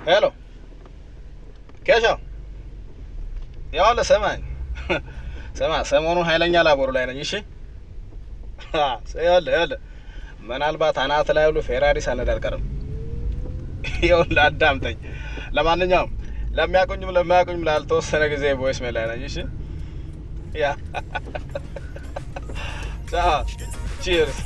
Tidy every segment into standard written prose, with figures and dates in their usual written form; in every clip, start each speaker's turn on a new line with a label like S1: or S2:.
S1: Hello. Kesha. ያው ለሰማኝ ሰሞኑን ኃይለኛ ላቦሩ ላይ ነኝ። እሺ ያለ ምናልባት አናት ላይ ሁሉ ፌራሪ ሳነድ አልቀርም። ያው አዳምጠኝ። ለማንኛውም ለማያውቁኝም ላልተወሰነ ጊዜ ቮይስ ሜል ላይ ነኝ። እሺ ያ ቺርስ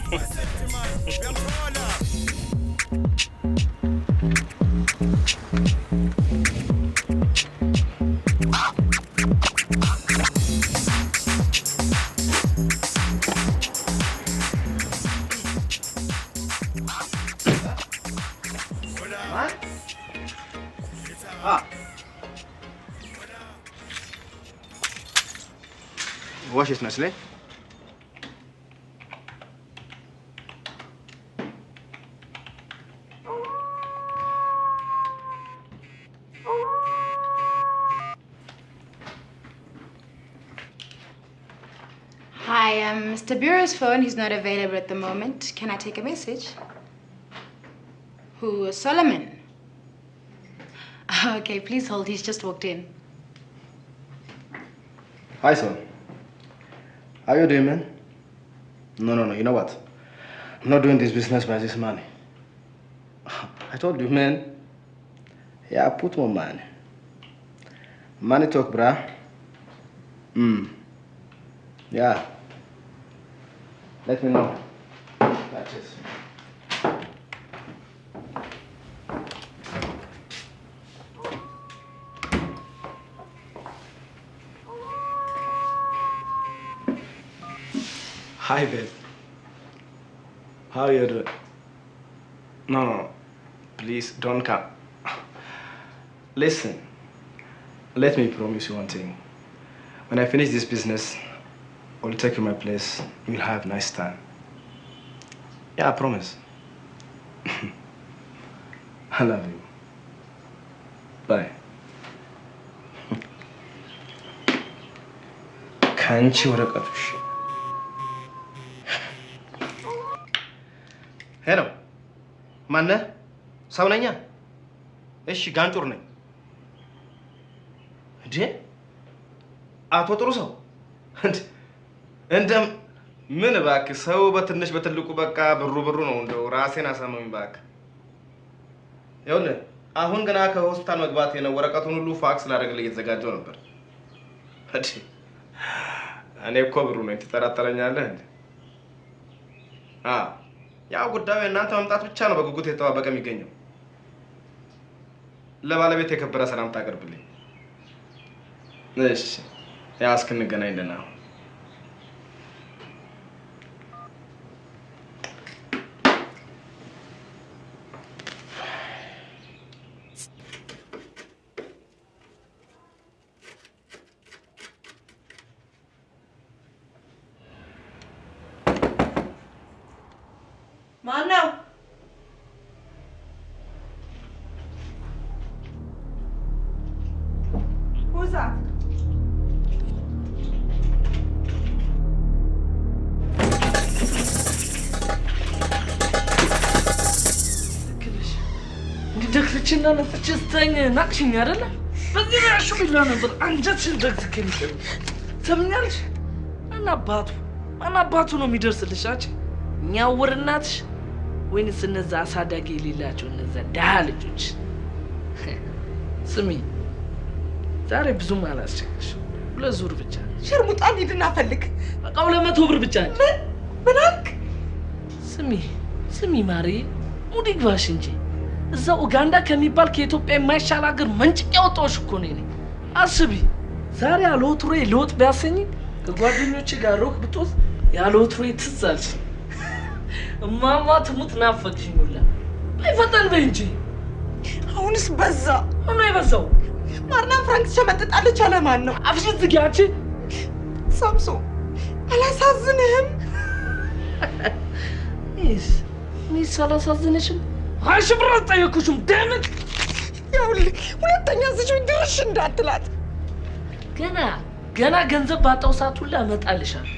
S1: Wash it nicely.
S2: Hi, Mr. Bureau's phone. He's not available at the moment. Can I take a message? Who? Solomon? Okay, please hold. He's just walked in.
S1: Hi, son. How you doing, man? No. You know what? I'm not doing this business by this money. I told you, man. Yeah, put more money. Money talk, bruh. Yeah. Let me know. That's it. Hi, babe. How are you doing? No. Please, don't come. Listen. Let me promise you one thing. When I finish this business, I'll take you to my place. You'll have a nice time. Yeah, I promise. I love you. Bye. Can't you work out? ሄሎ ማነህ? ሰው ነኛ? እሺ ጋንጩር ነኝ። እንዴ አቶ ጥሩ ሰው እንደ ምን እባክህ ሰው በትንሽ በትልቁ በቃ ብሩ ነው እንደው ራሴን አሳመመኝ እባክህ። ይኸውልህ አሁን ገና ከሆስፒታል መግባቴ ነው። ወረቀቱን ሁሉ ፋክስ ላደርግልህ እየተዘጋጀው ነበር። እንዴ እኔ እኮ ብሩ ነኝ ትጠራጠረኛለህ እንዴ? ያው ጉዳዩ እናንተ መምጣት ብቻ ነው በጉጉት የተጠባበቀ የሚገኘው። ለባለቤት የከበረ ሰላምታ አቅርብልኝ። እሺ ያው እስክንገናኝ ደህና ነው።
S3: ማነው? Who's that?
S4: እንድደክፍችና ነፍቼ ስተኝ ናቅሽኝ አይደለ?
S3: ከዚህ ላይ አሹ ቢላ ነበር አንጀትሽን ደግትከኝ ሰምኛለሽ አናባቱ ነው የሚደርስልሽ አንቺ ኛውር እናትሽ ወይንስ እነዛ አሳዳጊ የሌላቸው እነዛ ደሃ ልጆች ስሚ ዛሬ ብዙም አላስቸግርሽ 2 ዙር ብቻ
S4: ሸርሙጣን ሂድና ፈልግ
S3: በቃ 200 ብር ብቻ
S4: ምን አልክ
S3: ስሚ ማሪ ሙድ ይግባሽ እንጂ እዛ ኡጋንዳ ከሚባል ከኢትዮጵያ የማይሻል ሀገር መንጭቅ ያወጣሁሽ እኮ ነኝ አስቢ ዛሬ አልወትሮዬ ልወጥ ቢያሰኝ ከጓደኞቼ ጋር ሮክ ብትወስ ያልወትሮዬ ትዝ አልሽ እማማ ትሙት ናፈቅሽኝ ሁላ አይፈጠን በይ እንጂ
S4: አሁንስ በዛ
S3: ምን አይበዛው
S4: ማርና ፍራንክ ሸመጥጣለች አለማን ነው
S3: አፍሽን ዝጊያቺ
S4: ሳምሶ አላሳዝንህም
S3: እኔስ አላሳዝንሽም አይሽ ብር አልጠየኩሽም ደምት
S4: ይኸውልህ ሁለተኛ እዚህ ድርሽ እንዳትላት
S3: ገና ገንዘብ ባጣው ሰዓት ሁላ እመጣልሻለሁ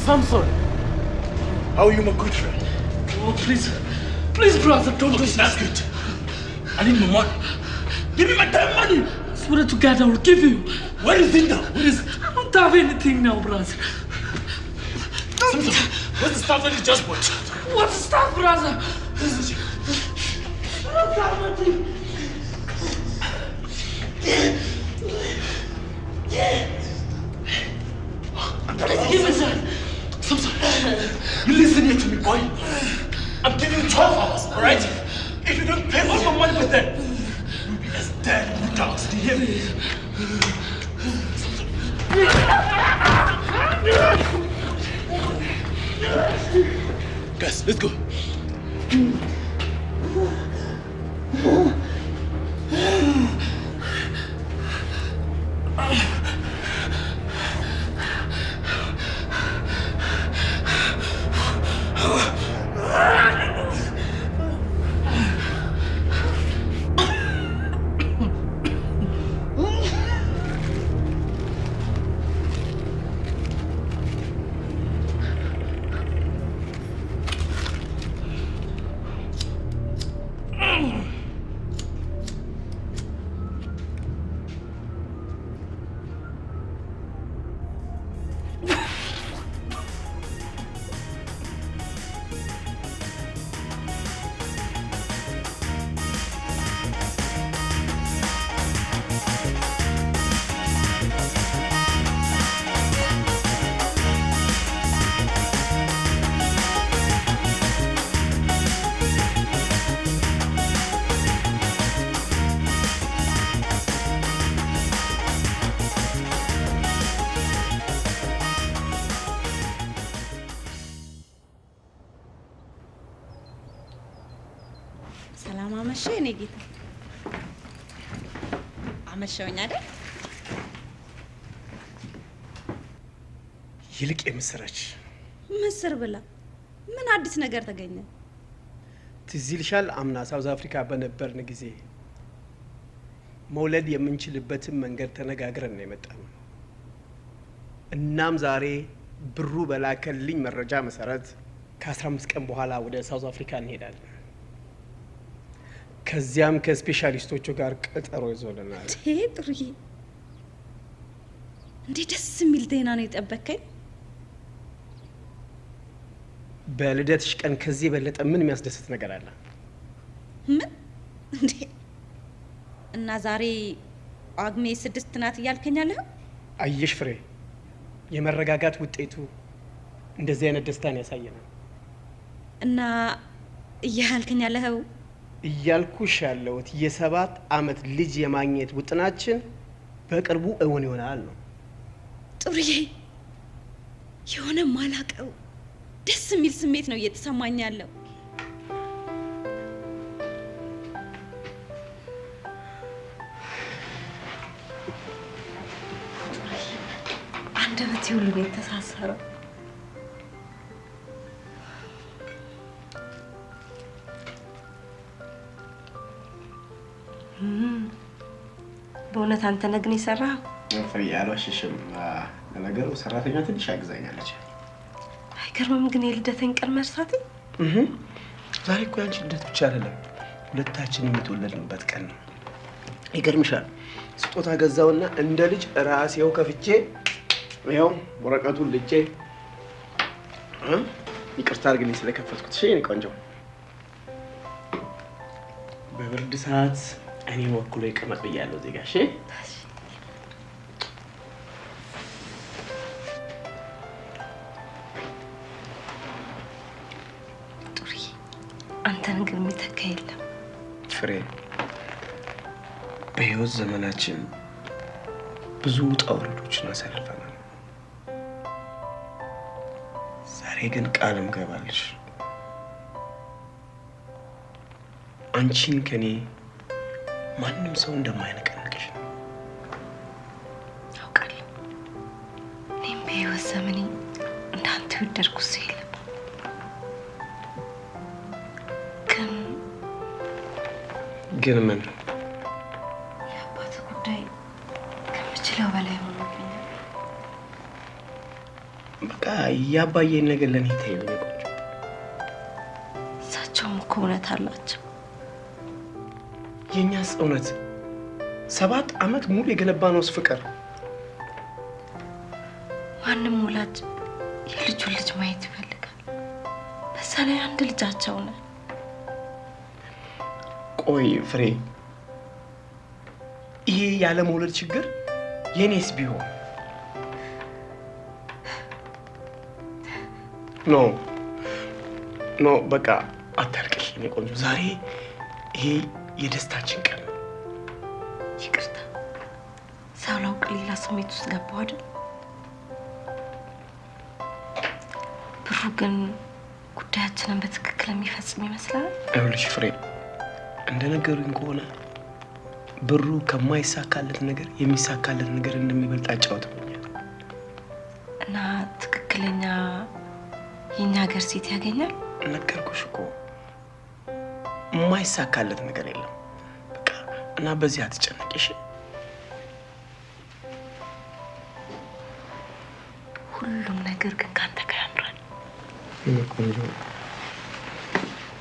S3: Samson,
S5: how are you, my good friend?
S3: Oh, please, brother, don't do this.
S5: That's good. I need my money. Give me my damn money.
S3: I swear to God, I will give you.
S5: Where is it now? Where is it?
S3: I don't have anything now, brother.
S5: Samson, where's the stuff that you just bought?
S3: What's the stuff, brother? I don't have nothing. Give me that.
S5: Samson, you listen here to me, boy. I'm giving you 12 hours, all right? If you don't pay all my money with them, you'll be as dead as the dogs. Do you hear me? Samson. Guys, let's go.
S6: ሰላም አመሸ የኔ ጌታ። አመሸውኝ አይደል?
S5: ይልቅ የምስራች
S6: ምስር ብላ ምን አዲስ ነገር ተገኘ?
S7: ትዝ ይልሻል አምና ሳውዝ አፍሪካ በነበርን ጊዜ መውለድ የምንችልበትን መንገድ ተነጋግረን ነው የመጣነው። እናም ዛሬ ብሩ በላከልኝ መረጃ መሰረት ከ15 ቀን በኋላ ወደ ሳውዝ አፍሪካ እንሄዳለን። ከዚያም ከስፔሻሊስቶቹ ጋር ቀጠሮ ይዞልናል።
S6: ጥሩዬ፣ እንዴ ደስ የሚል ዜና ነው የጠበከኝ።
S7: በልደትሽ ቀን ከዚህ የበለጠ ምን የሚያስደስት ነገር አለ?
S6: ምን እንዴ? እና ዛሬ ጳጉሜ 6 ናት እያልከኛለህ?
S7: አየሽ ፍሬ፣ የመረጋጋት ውጤቱ እንደዚህ አይነት ደስታን ያሳየናል።
S6: እና እያልከኛለህ?
S7: እያልኩሽ ያለሁት የ7 ዓመት ልጅ የማግኘት ውጥናችን በቅርቡ እውን ይሆናል ነው።
S6: ጥሩዬ፣ የሆነ ማላቀው ደስ የሚል ስሜት ነው እየተሰማኝ ያለው። አንደበቴ ሁሉ ነው የተሳሰረው። በእውነት አንተ ነህ ግን የሰራኸው?
S7: ፍሬ አልዋሽሽም። ለነገሩ ሰራተኛ ትንሽ አግዛኛለች።
S6: አይገርምም ግን የልደቴን ቀን መርሳቴ?
S7: ዛሬ እኮ ያንቺ ልደት ብቻ አይደለም፣ ሁለታችን የተወለድንበት ቀን ነው። ይገርምሻል፣ ስጦታ ገዛውና እንደ ልጅ ራሴው ከፍቼ ይኸው ወረቀቱን ልጬ ይቅርታ አድርግልኝ ስለከፈትኩት። እሺ የኔ ቆንጆ፣ በብርድ ሰዓት እኔን ወክሎ ይቀመጥ ብያለሁ እዚህ ጋር። እሺ
S6: ጥሩዬ፣ አንተን ግን የሚተካ የለም።
S7: ፍሬ፣ በህይወት ዘመናችን ብዙ ውጣ ውረዶችን አሳልፈናል። ዛሬ ግን ቃል እምገባልሽ አንቺን ከኔ ማንም ሰው እንደማይነቀንቅሽ ነው።
S6: አውቃለሁ። እኔም በህይወት ዘመኔ እንዳንተ የወደድኩት ሰው የለም።
S7: ግን ምን
S6: የአባት ጉዳይ ከምችለው በላይ ሆኖብኛል።
S7: በቃ ያባዬን ነገር ለኔ ተይው ነው ቆንጆ።
S6: እሳቸውም እኮ እውነት አላቸው።
S7: የኛስ እውነት 7 ዓመት ሙሉ የገነባነውስ ፍቅር።
S6: ማንም ወላጅ የልጁን ልጅ ማየት ይፈልጋል። በዛ ላይ አንድ ልጃቸው ነው።
S7: ቆይ ፍሬ፣ ይሄ ያለ መውለድ ችግር የኔስ ቢሆን ኖ በቃ አታልቅሽ የኔ ቆንጆ። ዛሬ ይሄ የደስታችን ቀን ነው።
S6: ይቅርታ፣ ሳላውቅ ሌላ ስሜት ውስጥ ገባሁ አይደል? ብሩ ግን ጉዳያችንን በትክክል የሚፈጽም ይመስላል።
S7: ይኸውልሽ ፍሬ፣ እንደነገሩኝ ከሆነ ብሩ ከማይሳካለት ነገር የሚሳካለት ነገር እንደሚበልጥ አጫውተውኛል።
S6: እና ትክክለኛ የኛ ሀገር ሴት ያገኛል?
S7: ነገርኩሽ እኮ የማይሳካለት ነገር የለም። በቃ እና በዚህ አትጨነቂሽ።
S6: ሁሉም ነገር ግን ካንተ ጋር ያምራል።
S7: ቆንጆ፣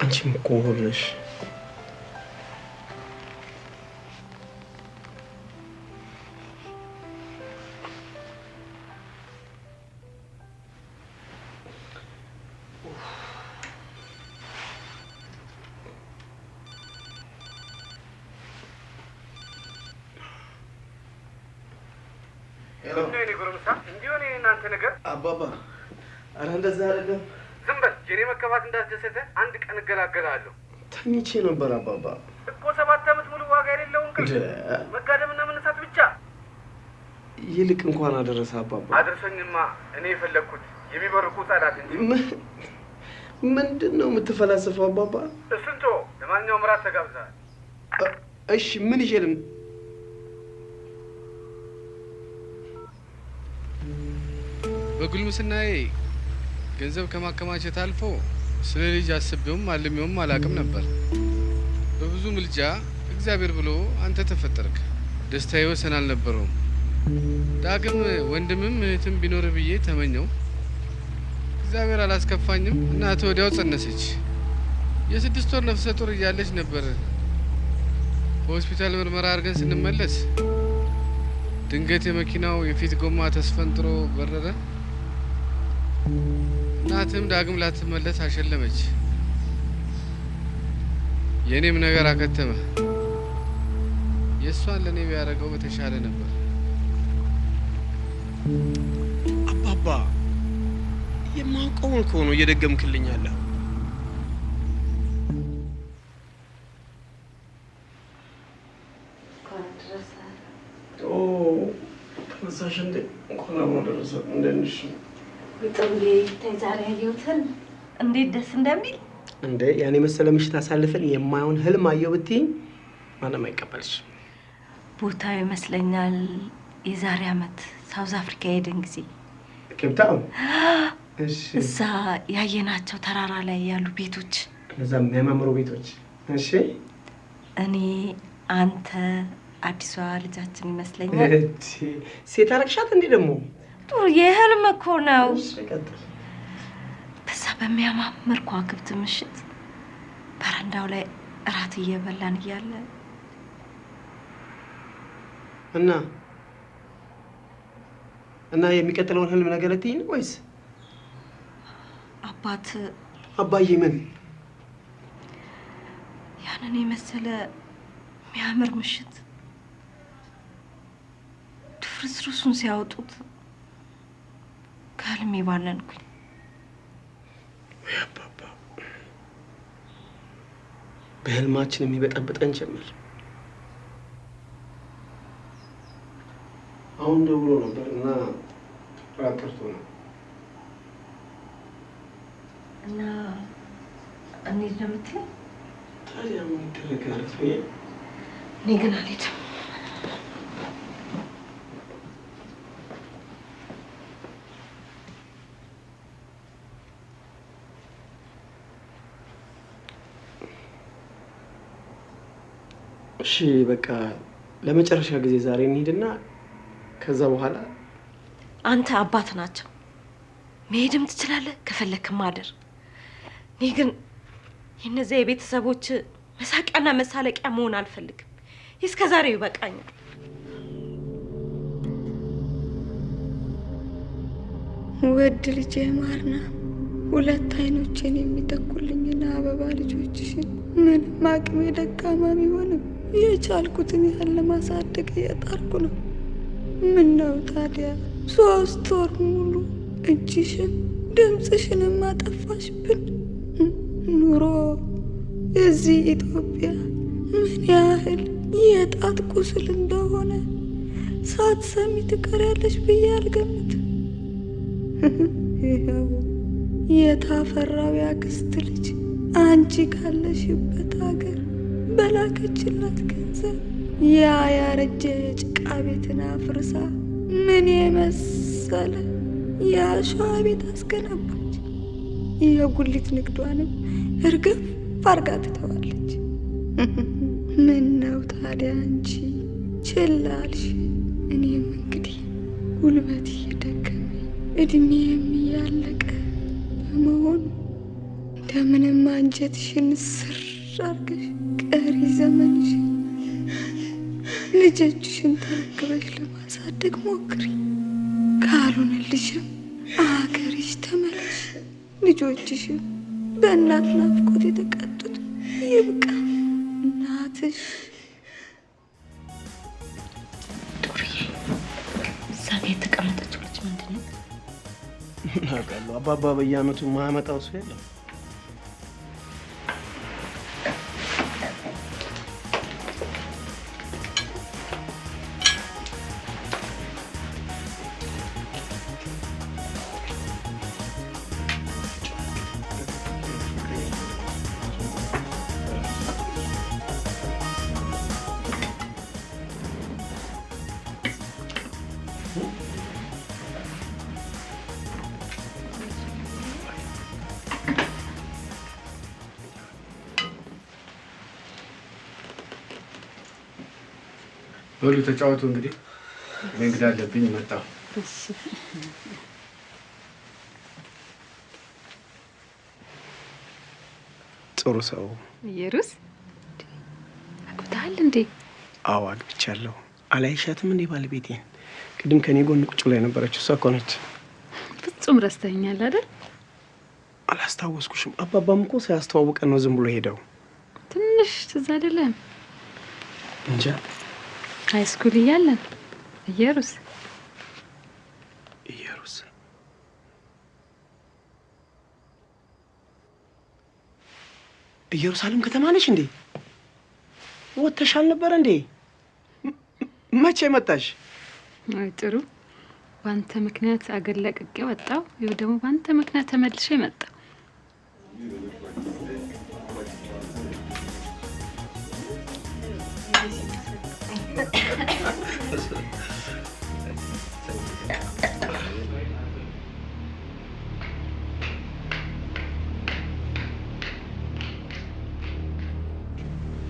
S7: አንቺም እኮ ውብ ነሽ። አባባ፣ ኧረ እንደዛ አይደለም።
S1: ዝም በል። የኔ መከፋት እንዳስደሰተ አንድ ቀን እገላገላለሁ።
S7: ተኝቼ ነበር አባባ
S1: እኮ 7 ዓመት ሙሉ ዋጋ የሌለውን እንቅልፍ መጋደምና መነሳት ብቻ።
S7: ይልቅ እንኳን አደረሰ አባባ።
S1: አድርሰኝማ። እኔ የፈለግኩት የሚበርቁ ህጻናት እንጂ።
S7: ምንድን ነው የምትፈላሰፈው አባባ?
S1: እሱን ተወው። ለማንኛውም እራት ተጋብዘሃል።
S7: እሺ ምን ይዤ
S8: በጉልምስናዬ ገንዘብ ከማከማቸት አልፎ ስለ ልጅ አስቤውም አልሜውም አላቅም ነበር። በብዙ ምልጃ እግዚአብሔር ብሎ አንተ ተፈጠርክ። ደስታዬ ወሰን አልነበረውም። ዳግም ወንድምም እህትም ቢኖር ብዬ ተመኘው። እግዚአብሔር አላስከፋኝም። እናቴ ወዲያው ጸነሰች። የ6 ወር ነፍሰ ጡር እያለች ነበር በሆስፒታል ምርመራ አድርገን ስንመለስ ድንገት የመኪናው የፊት ጎማ ተስፈንጥሮ በረረ። እናትም ዳግም ላትመለስ አሸለመች። የኔም ነገር አከተመ። የእሷን ለኔ ቢያደርገው በተሻለ ነበር።
S7: አባባ የማውቀውን እኮ ነው እየደገምክልኝ ያለህ። ተነሳሽ እንዴ? እንኳን አብሮ ደረሰ። እንደንሽ
S6: ጥሩዬ ዛሬ ያየሁትን እንዴት ደስ እንደሚል
S7: እንዴ! ያኔ መሰለ ምሽት አሳልፈን የማይሆን ህልም አየሁ ብትይኝ ማንም አይቀበልሽ።
S6: ቦታው ይመስለኛል የዛሬ አመት ሳውዝ አፍሪካ ሄደን ጊዜ
S7: ኬፕታውን። እሺ፣
S6: እዛ ያየናቸው ተራራ ላይ ያሉ ቤቶች፣
S7: እነዛ የሚያማምሩ ቤቶች። እሺ፣
S6: እኔ አንተ አዲሷ ልጃችን ይመስለኛል።
S7: ሴት አረግሻት እንዴ ደግሞ?
S6: ጥሩ የህልም እኮ ነው።
S7: እሺ፣ ቀጥል።
S6: በዛ በሚያማምር ከዋክብት ምሽት በረንዳው ላይ እራት እየበላን እያለ
S7: እና የሚቀጥለውን ህልም ነገር ልትይኝ ነው ወይስ?
S6: አባዬ
S7: ምን
S6: ያንን የመሰለ የሚያምር ምሽት ድፍርስርሱን ሲያወጡት ከህልሜ ባነንኩኝ።
S7: አባባ በህልማችን የሚበጠብጠን ጀመር። አሁን ደውሎ ነበር እና ራቀርቶ ነው
S6: እና እንሂድ ነው የምትለኝ?
S7: ታዲያ ምን ይደረጋል?
S6: እኔ ግን አልሄድም።
S7: እሺ በቃ ለመጨረሻ ጊዜ ዛሬ እንሂድና ከዛ በኋላ
S6: አንተ አባት ናቸው። መሄድም ትችላለህ፣ ከፈለክም ማደር። እኔ ግን የነዚያ የቤተሰቦች መሳቂያና መሳለቂያ መሆን አልፈልግም። እስከ ዛሬው ይበቃኛል።
S9: ውድ ልጄ ማርና፣ ሁለት አይኖችን የሚተኩልኝና አበባ ልጆችሽን ምንም አቅሜ ደካማ ቢሆንም የቻልኩትን ያህል ለማሳደግ እየጣርኩ ነው። ምን ነው ታዲያ 3 ወር ሙሉ እጅሽን ድምፅሽንም አጠፋሽብን። ኑሮ እዚህ ኢትዮጵያ ምን ያህል የጣት ቁስል እንደሆነ ሳትሰሚ ትቀሪያለሽ ብዬ አልገምትም። ይኸው የታፈራው ያክስት ልጅ አንቺ ካለሽበት ሀገር በላከችላት ገንዘብ ያ ያረጀ የጭቃ ቤትን አፍርሳ ምን የመሰለ የአሸዋ ቤት አስገነባች። የጉሊት ንግዷንም እርግፍ አርጋ ትተዋለች። ምን ነው ታዲያ አንቺ ችላ አልሽ? እኔም እንግዲህ ጉልበት እየደከመኝ እድሜም እያለቀ በመሆኑ እንደምንም አንጀትሽን ስር አርገሽ ቀሪ ዘመንሽን ልጆችሽን ተረክበሽ ለማሳደግ ሞክሪ። ካልሆነልሽም አገርሽ ተመለሽ። ልጆችሽም በእናት ናፍቆት የተቀጡት ይብቃ። እናትሽ
S6: ጡርዬ እዛ ጋ የተቀመጠችው ልጅ ምንድን ነው?
S7: አውቃለሁ። አባባ በየአመቱ ማያመጣው ሰው የለም።
S8: በሉ ተጫወቱ እንግዲህ። እኔ እንግዳ አለብኝ መጣሁ።
S7: ጥሩ ሰው
S10: ኢየሩስ አግብተሃል እንዴ?
S7: አዎ አግብቻለሁ። አላይሻትም እንዴ ባለቤቴን? ቅድም ከኔ ጎን ቁጭ ብላ የነበረችው እሷ እኮ ነች።
S10: ፍጹም ረስተኸኛል አይደል?
S7: አላስታወስኩሽም። አባባም እኮ ሳያስተዋውቀን ነው ዝም ብሎ ሄደው።
S10: ትንሽ ትዝ አይደለም?
S7: እንጃ
S10: ሃይስኩል እያለን ኢየሩስ
S7: ኢየሩሳሌም ከተማ ነሽ እንዴ? ወጥተሻል ነበር እንዴ? መቼ መጣሽ?
S10: አይ ጥሩ። ባንተ ምክንያት አገር ለቅቄ ወጣሁ። ይኸው ደግሞ ባንተ ምክንያት ተመልሼ መጣሁ።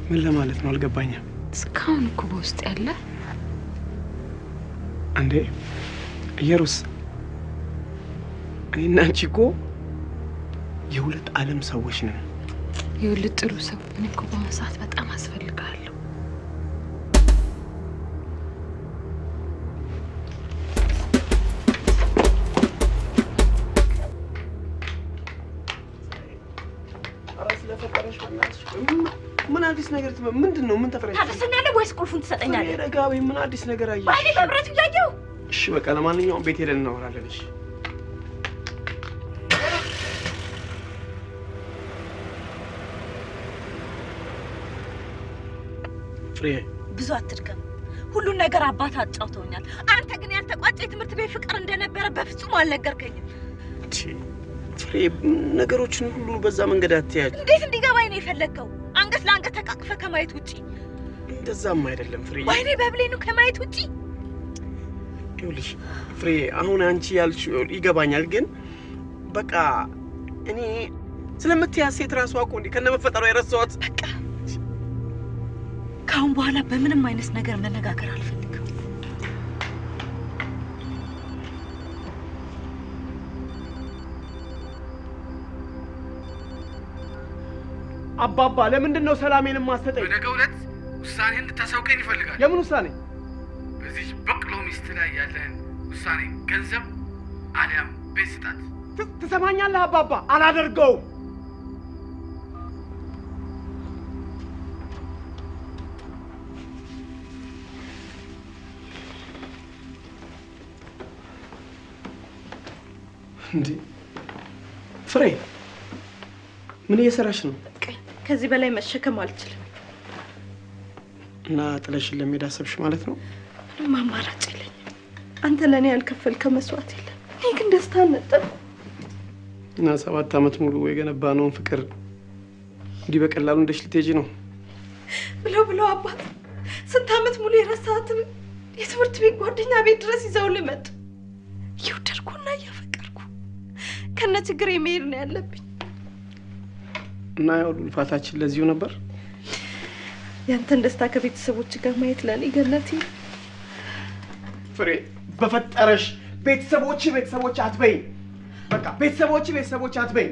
S7: ምን ለማለት ነው አልገባኝም።
S10: እስካሁን እኮ በውስጥ ያለ
S7: እንዴ ኢየሩስ፣ እኔና አንቺ እኮ የሁለት ዓለም ሰዎች ነን።
S10: የሁለት ጥሩ ሰው። እኔ እኮ በአሁኑ ሰዓት በጣም አስፈልግሃለሁ።
S7: ምን አዲስ ነገር ምንድነው? ምን ተፈረሽ?
S6: ታደሰኛለህ ወይስ ቁልፉን ትሰጠኛለህ?
S7: ረጋቢ ምን አዲስ ነገር አየሽ?
S6: ባይኔ መብረቱ እያየሁ።
S7: እሺ በቃ ለማንኛውም ቤት ሄደን እናወራለን። እሺ ፍሬ፣
S6: ብዙ አትድገም። ሁሉን ነገር አባት አጫውተውኛል። አንተ ግን ያልተቋጨ የትምህርት ቤት ፍቅር እንደነበረ በፍጹም አልነገርከኝም።
S7: ፍሬ፣ ነገሮችን ሁሉ በዛ መንገድ አትያቸው።
S6: እንዴት እንዲገባኝ ነው የፈለግከው? አንገት ለአንገት ተቃቅፈ ከማየት ውጪ?
S7: እንደዛም አይደለም ፍሬ።
S6: ወይኔ በብሌኑ ከማየት ውጪ?
S7: ይኸውልሽ ፍሬ፣ አሁን አንቺ ያልሽው ይገባኛል፣ ግን በቃ እኔ ስለምትያዝ ሴት ራሷ እኮ እንዴ ከነመፈጠሯ የረሳኋት።
S6: በቃ ከአሁን በኋላ በምንም አይነት ነገር መነጋገር አልፈልግም።
S7: አባባ ለምንድን ነው ሰላሜን ማሰጠኝ?
S8: በነገው ዕለት ውሳኔ እንድታሳውቀኝ ይፈልጋል።
S7: የምን ውሳኔ?
S8: በዚህ በቅሎ ሚስት ላይ ያለህን ውሳኔ፣ ገንዘብ አሊያም ቤት ስጣት።
S7: ትሰማኛለህ አባባ? አላደርገውም። እንዴ ፍሬ፣ ምን እየሰራሽ ነው?
S6: ከዚህ በላይ መሸከም አልችልም።
S7: እና ጥለሽን ለመሄድ አሰብሽ ማለት ነው?
S6: ምንም አማራጭ የለኝም። አንተ ለእኔ ያልከፈልከው መስዋዕት የለም። እኔ ግን ደስታ ነጠቅ
S7: እና 7 ዓመት ሙሉ የገነባነውን ፍቅር እንዲህ በቀላሉ እንደሽ ልትሄጂ ነው?
S6: ብለው አባት ስንት ዓመት ሙሉ የረሳሃትን የትምህርት ቤት ጓደኛ ቤት ድረስ ይዘውልህ መጡ። እየወደድኩና እያፈቀርኩ ከነ ችግር መሄድ ነው ያለብኝ።
S7: እና ያው ልፋታችን ለዚሁ ነበር።
S6: ያንተን ደስታ ከቤተሰቦች ጋር ማየት ለእኔ ገነቴ።
S7: ፍሬ በፈጠረሽ ቤተሰቦች አትበይ። በቃ ቤተሰቦች አትበይ።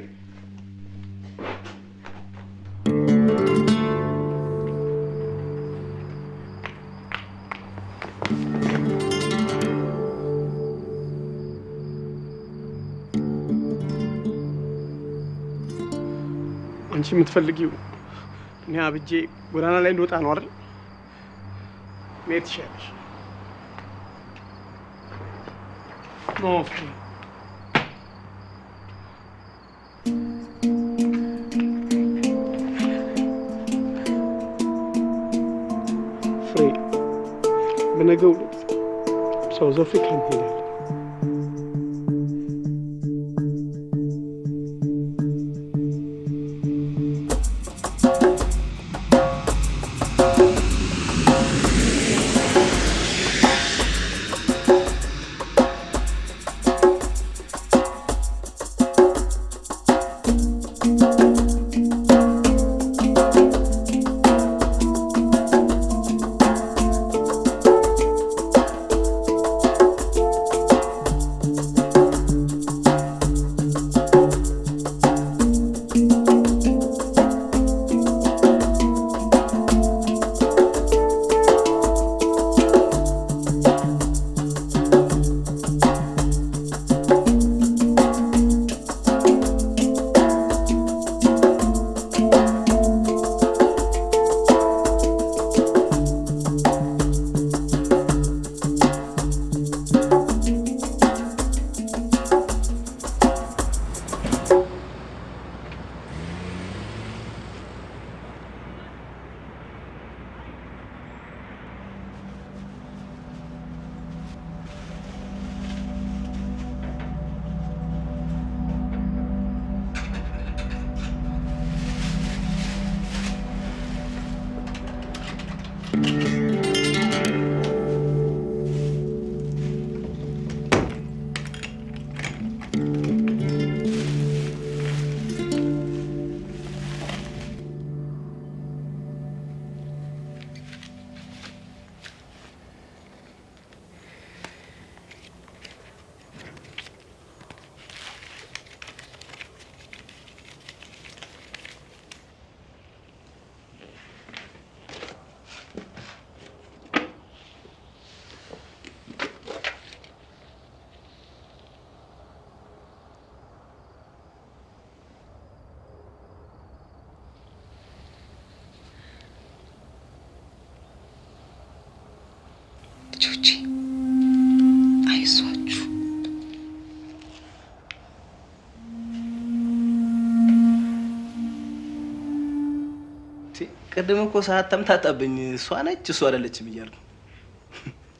S7: አንቺ የምትፈልጊው እኔ አብጄ ጎዳና ላይ እንደወጣ ነው አይደል? መሄድ ትችያለሽ። ኖ ፍሬ፣ በነገው ዕለት ሳውዝ አፍሪካ እንሄዳለን።
S4: ልጆቼ አይዟችሁ።
S7: ቅድም እኮ ሰዓት ተምታጣብኝ። እሷ ነች እሷ አይደለችም እያልኩ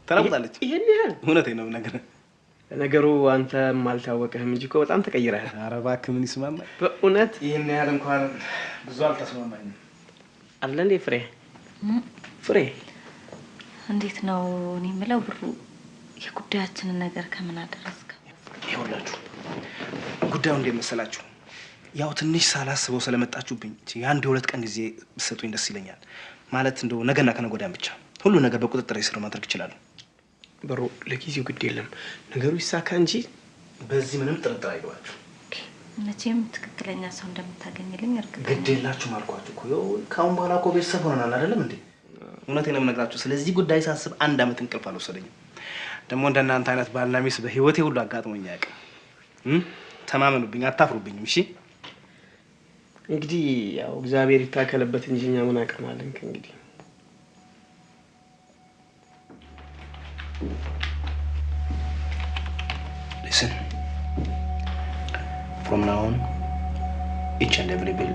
S7: ተራቁታለች።
S11: ይሄን ያህል
S7: እውነቴን ነው ነገር
S11: ነገሩ አንተም አልታወቀህም እንጂ እኮ በጣም ተቀይረሃል።
S7: ኧረ እባክህ ምን ይስማማል?
S11: በእውነት
S7: ይሄን ያህል እንኳን ብዙ አልተስማማኝም።
S11: አለ እንዴ ፍሬ? ፍሬ
S6: እንዴት ነው? እኔ የምለው ብሩ የጉዳያችንን ነገር ከምን አደረስከ?
S7: ይኸውላችሁ ጉዳዩ እንዴት መሰላችሁ? ያው ትንሽ ሳላስበው ስለመጣችሁብኝ የአንድ የሁለት ቀን ጊዜ ብትሰጡኝ ደስ ይለኛል። ማለት እንደው ነገና ከነገ ወዲያ ብቻ ሁሉ ነገር በቁጥጥር ስር ማድረግ ይችላሉ።
S11: ብሩ ለጊዜው ግድ የለም ነገሩ ይሳካ እንጂ
S7: በዚህ ምንም ጥርጥር አይገባችሁ።
S6: መቼም ትክክለኛ ሰው እንደምታገኝልኝ እርግጠኛ
S7: ግድ የላችሁም አልኳችሁ እኮ። ያው ከአሁን በኋላ እኮ ቤተሰብ ሆነናል አይደለም እንዴ? እውነቴን ነው የምነግራችሁ። ስለዚህ ጉዳይ ሳስብ አንድ አመት እንቅልፍ አልወሰደኝም። ደግሞ እንደናንተ አይነት ባልና ሚስት በህይወቴ ሁሉ አጋጥሞኝ አያውቅም። ተማመኑብኝ፣ አታፍሩብኝም። እሺ
S11: እንግዲህ ያው እግዚአብሔር ይታከለበት እንጂ እኛ ምን አቀማለን ከእንግዲህ።
S7: Listen, from now on, each and every bill,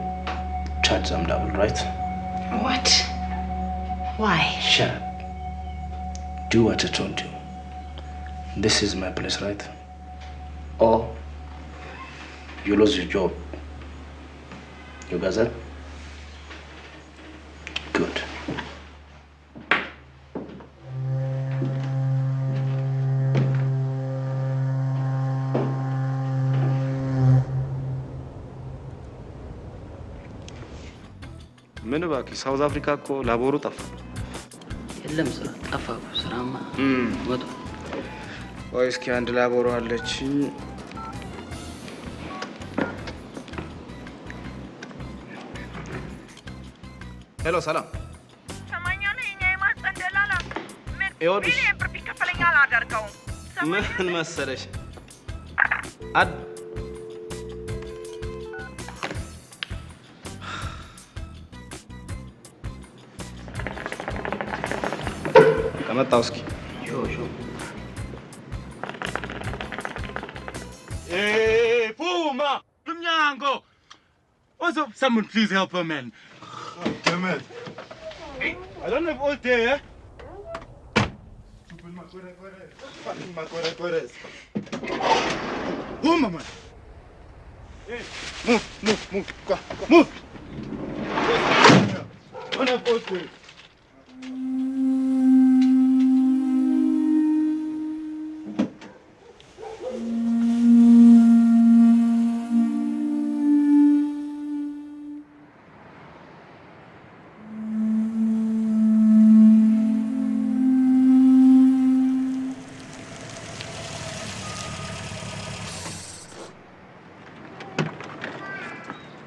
S7: charge them double, right?
S2: What? Why?
S7: Shut up. Do what I told you. This is my place, right? Or you lose your job. You got that? Good.
S1: ምን እባክህ ሳውዝ አፍሪካ እኮ ላቦሩ ጠፋ።
S3: የለም ስራ ጠፋ። ስራማ ወጣ።
S1: ወይ እስኪ አንድ ላቦሩ አለች። ሄሎ ሰላም።
S4: ሰማኛለህ? የኛ የማህፀን ደላላ
S1: ይኸውልሽ
S4: ሚሊየን ብር ቢከፈለኝ አላደርገውም።
S1: ምን መሰለሽ ከመጣው እስኪ
S5: Hey, Puma! Lumnyango! What's up? Someone please help her, man. Oh, damn it. Hey, I don't have all day, eh? Puma, man! Hey, move. Go, move! I don't have all day.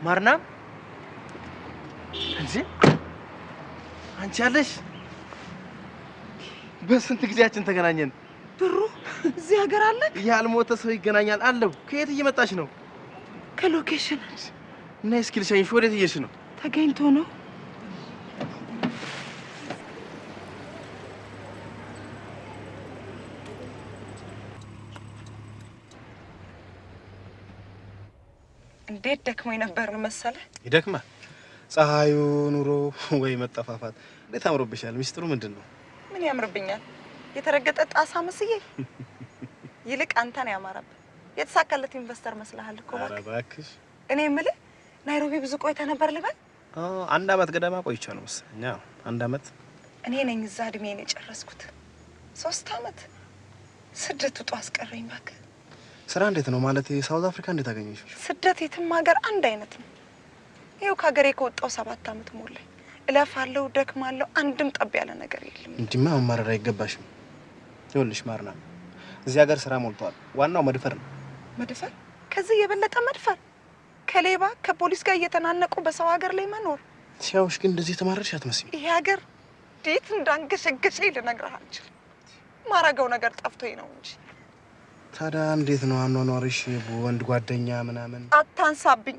S7: ማርና እንጂ አንቺ አለሽ። በስንት ጊዜያችን ተገናኘን።
S4: ብሩ እዚህ ሀገር አለ?
S7: ያልሞተ ሰው ይገናኛል አለው። ከየት እየመጣሽ ነው?
S4: ከሎኬሽን
S7: እና እስኪ ልሸኝሽ። ወዴት እየሄድሽ ነው?
S4: ተገኝቶ ነው። እንዴት ደክሞኝ ነበር መሰለ።
S7: ይደክማል። ፀሐዩ፣ ኑሮ ወይ መጠፋፋት። እንዴት አምሮብሻል። ሚስጥሩ ምንድን ነው?
S4: ምን ያምርብኛል? የተረገጠ ጣሳ መስዬ? ይልቅ አንተን ያማረብህ የተሳካለት ኢንቨስተር መስለሃል እኮ።
S7: ኧረ እባክሽ።
S4: እኔ የምልህ ናይሮቢ ብዙ ቆይተህ ነበር ልበል?
S7: አንድ አመት ገደማ ቆይቻለሁ መሰለኝ። አንድ አመት።
S4: እኔ ነኝ እዛ እድሜን የጨረስኩት። 3 ዓመት ስደት ውጦ አስቀረኝ እባክህ።
S1: ስራ እንዴት ነው ማለት ሳውዝ አፍሪካ እንዴት አገኘሽው?
S4: ስደት የትም ሀገር አንድ አይነት ነው። ይኸው ከሀገሬ ከወጣሁ 7 ዓመት ሞላኝ። እለፋለሁ፣ ደክማለሁ፣ አንድም ጠብ ያለ ነገር የለም።
S1: እንዲማ መማረር አይገባሽም። ይኸውልሽ ማርና፣ እዚህ ሀገር ስራ ሞልቷል። ዋናው መድፈር ነው።
S4: መድፈር? ከዚህ የበለጠ መድፈር? ከሌባ ከፖሊስ ጋር እየተናነቁ በሰው ሀገር ላይ መኖር።
S1: ሲያውሽ ግን እንደዚህ የተማረርሽ አትመስይም።
S4: ይሄ ሀገር እንዴት እንዳንገሸገሸኝ ልነግርህ አልችልም። ማረገው ነገር ጠፍቶኝ ነው እንጂ።
S1: ታዲያ እንዴት ነው አኗኗርሽ? ወንድ ጓደኛ ምናምን?
S4: አታንሳብኝ።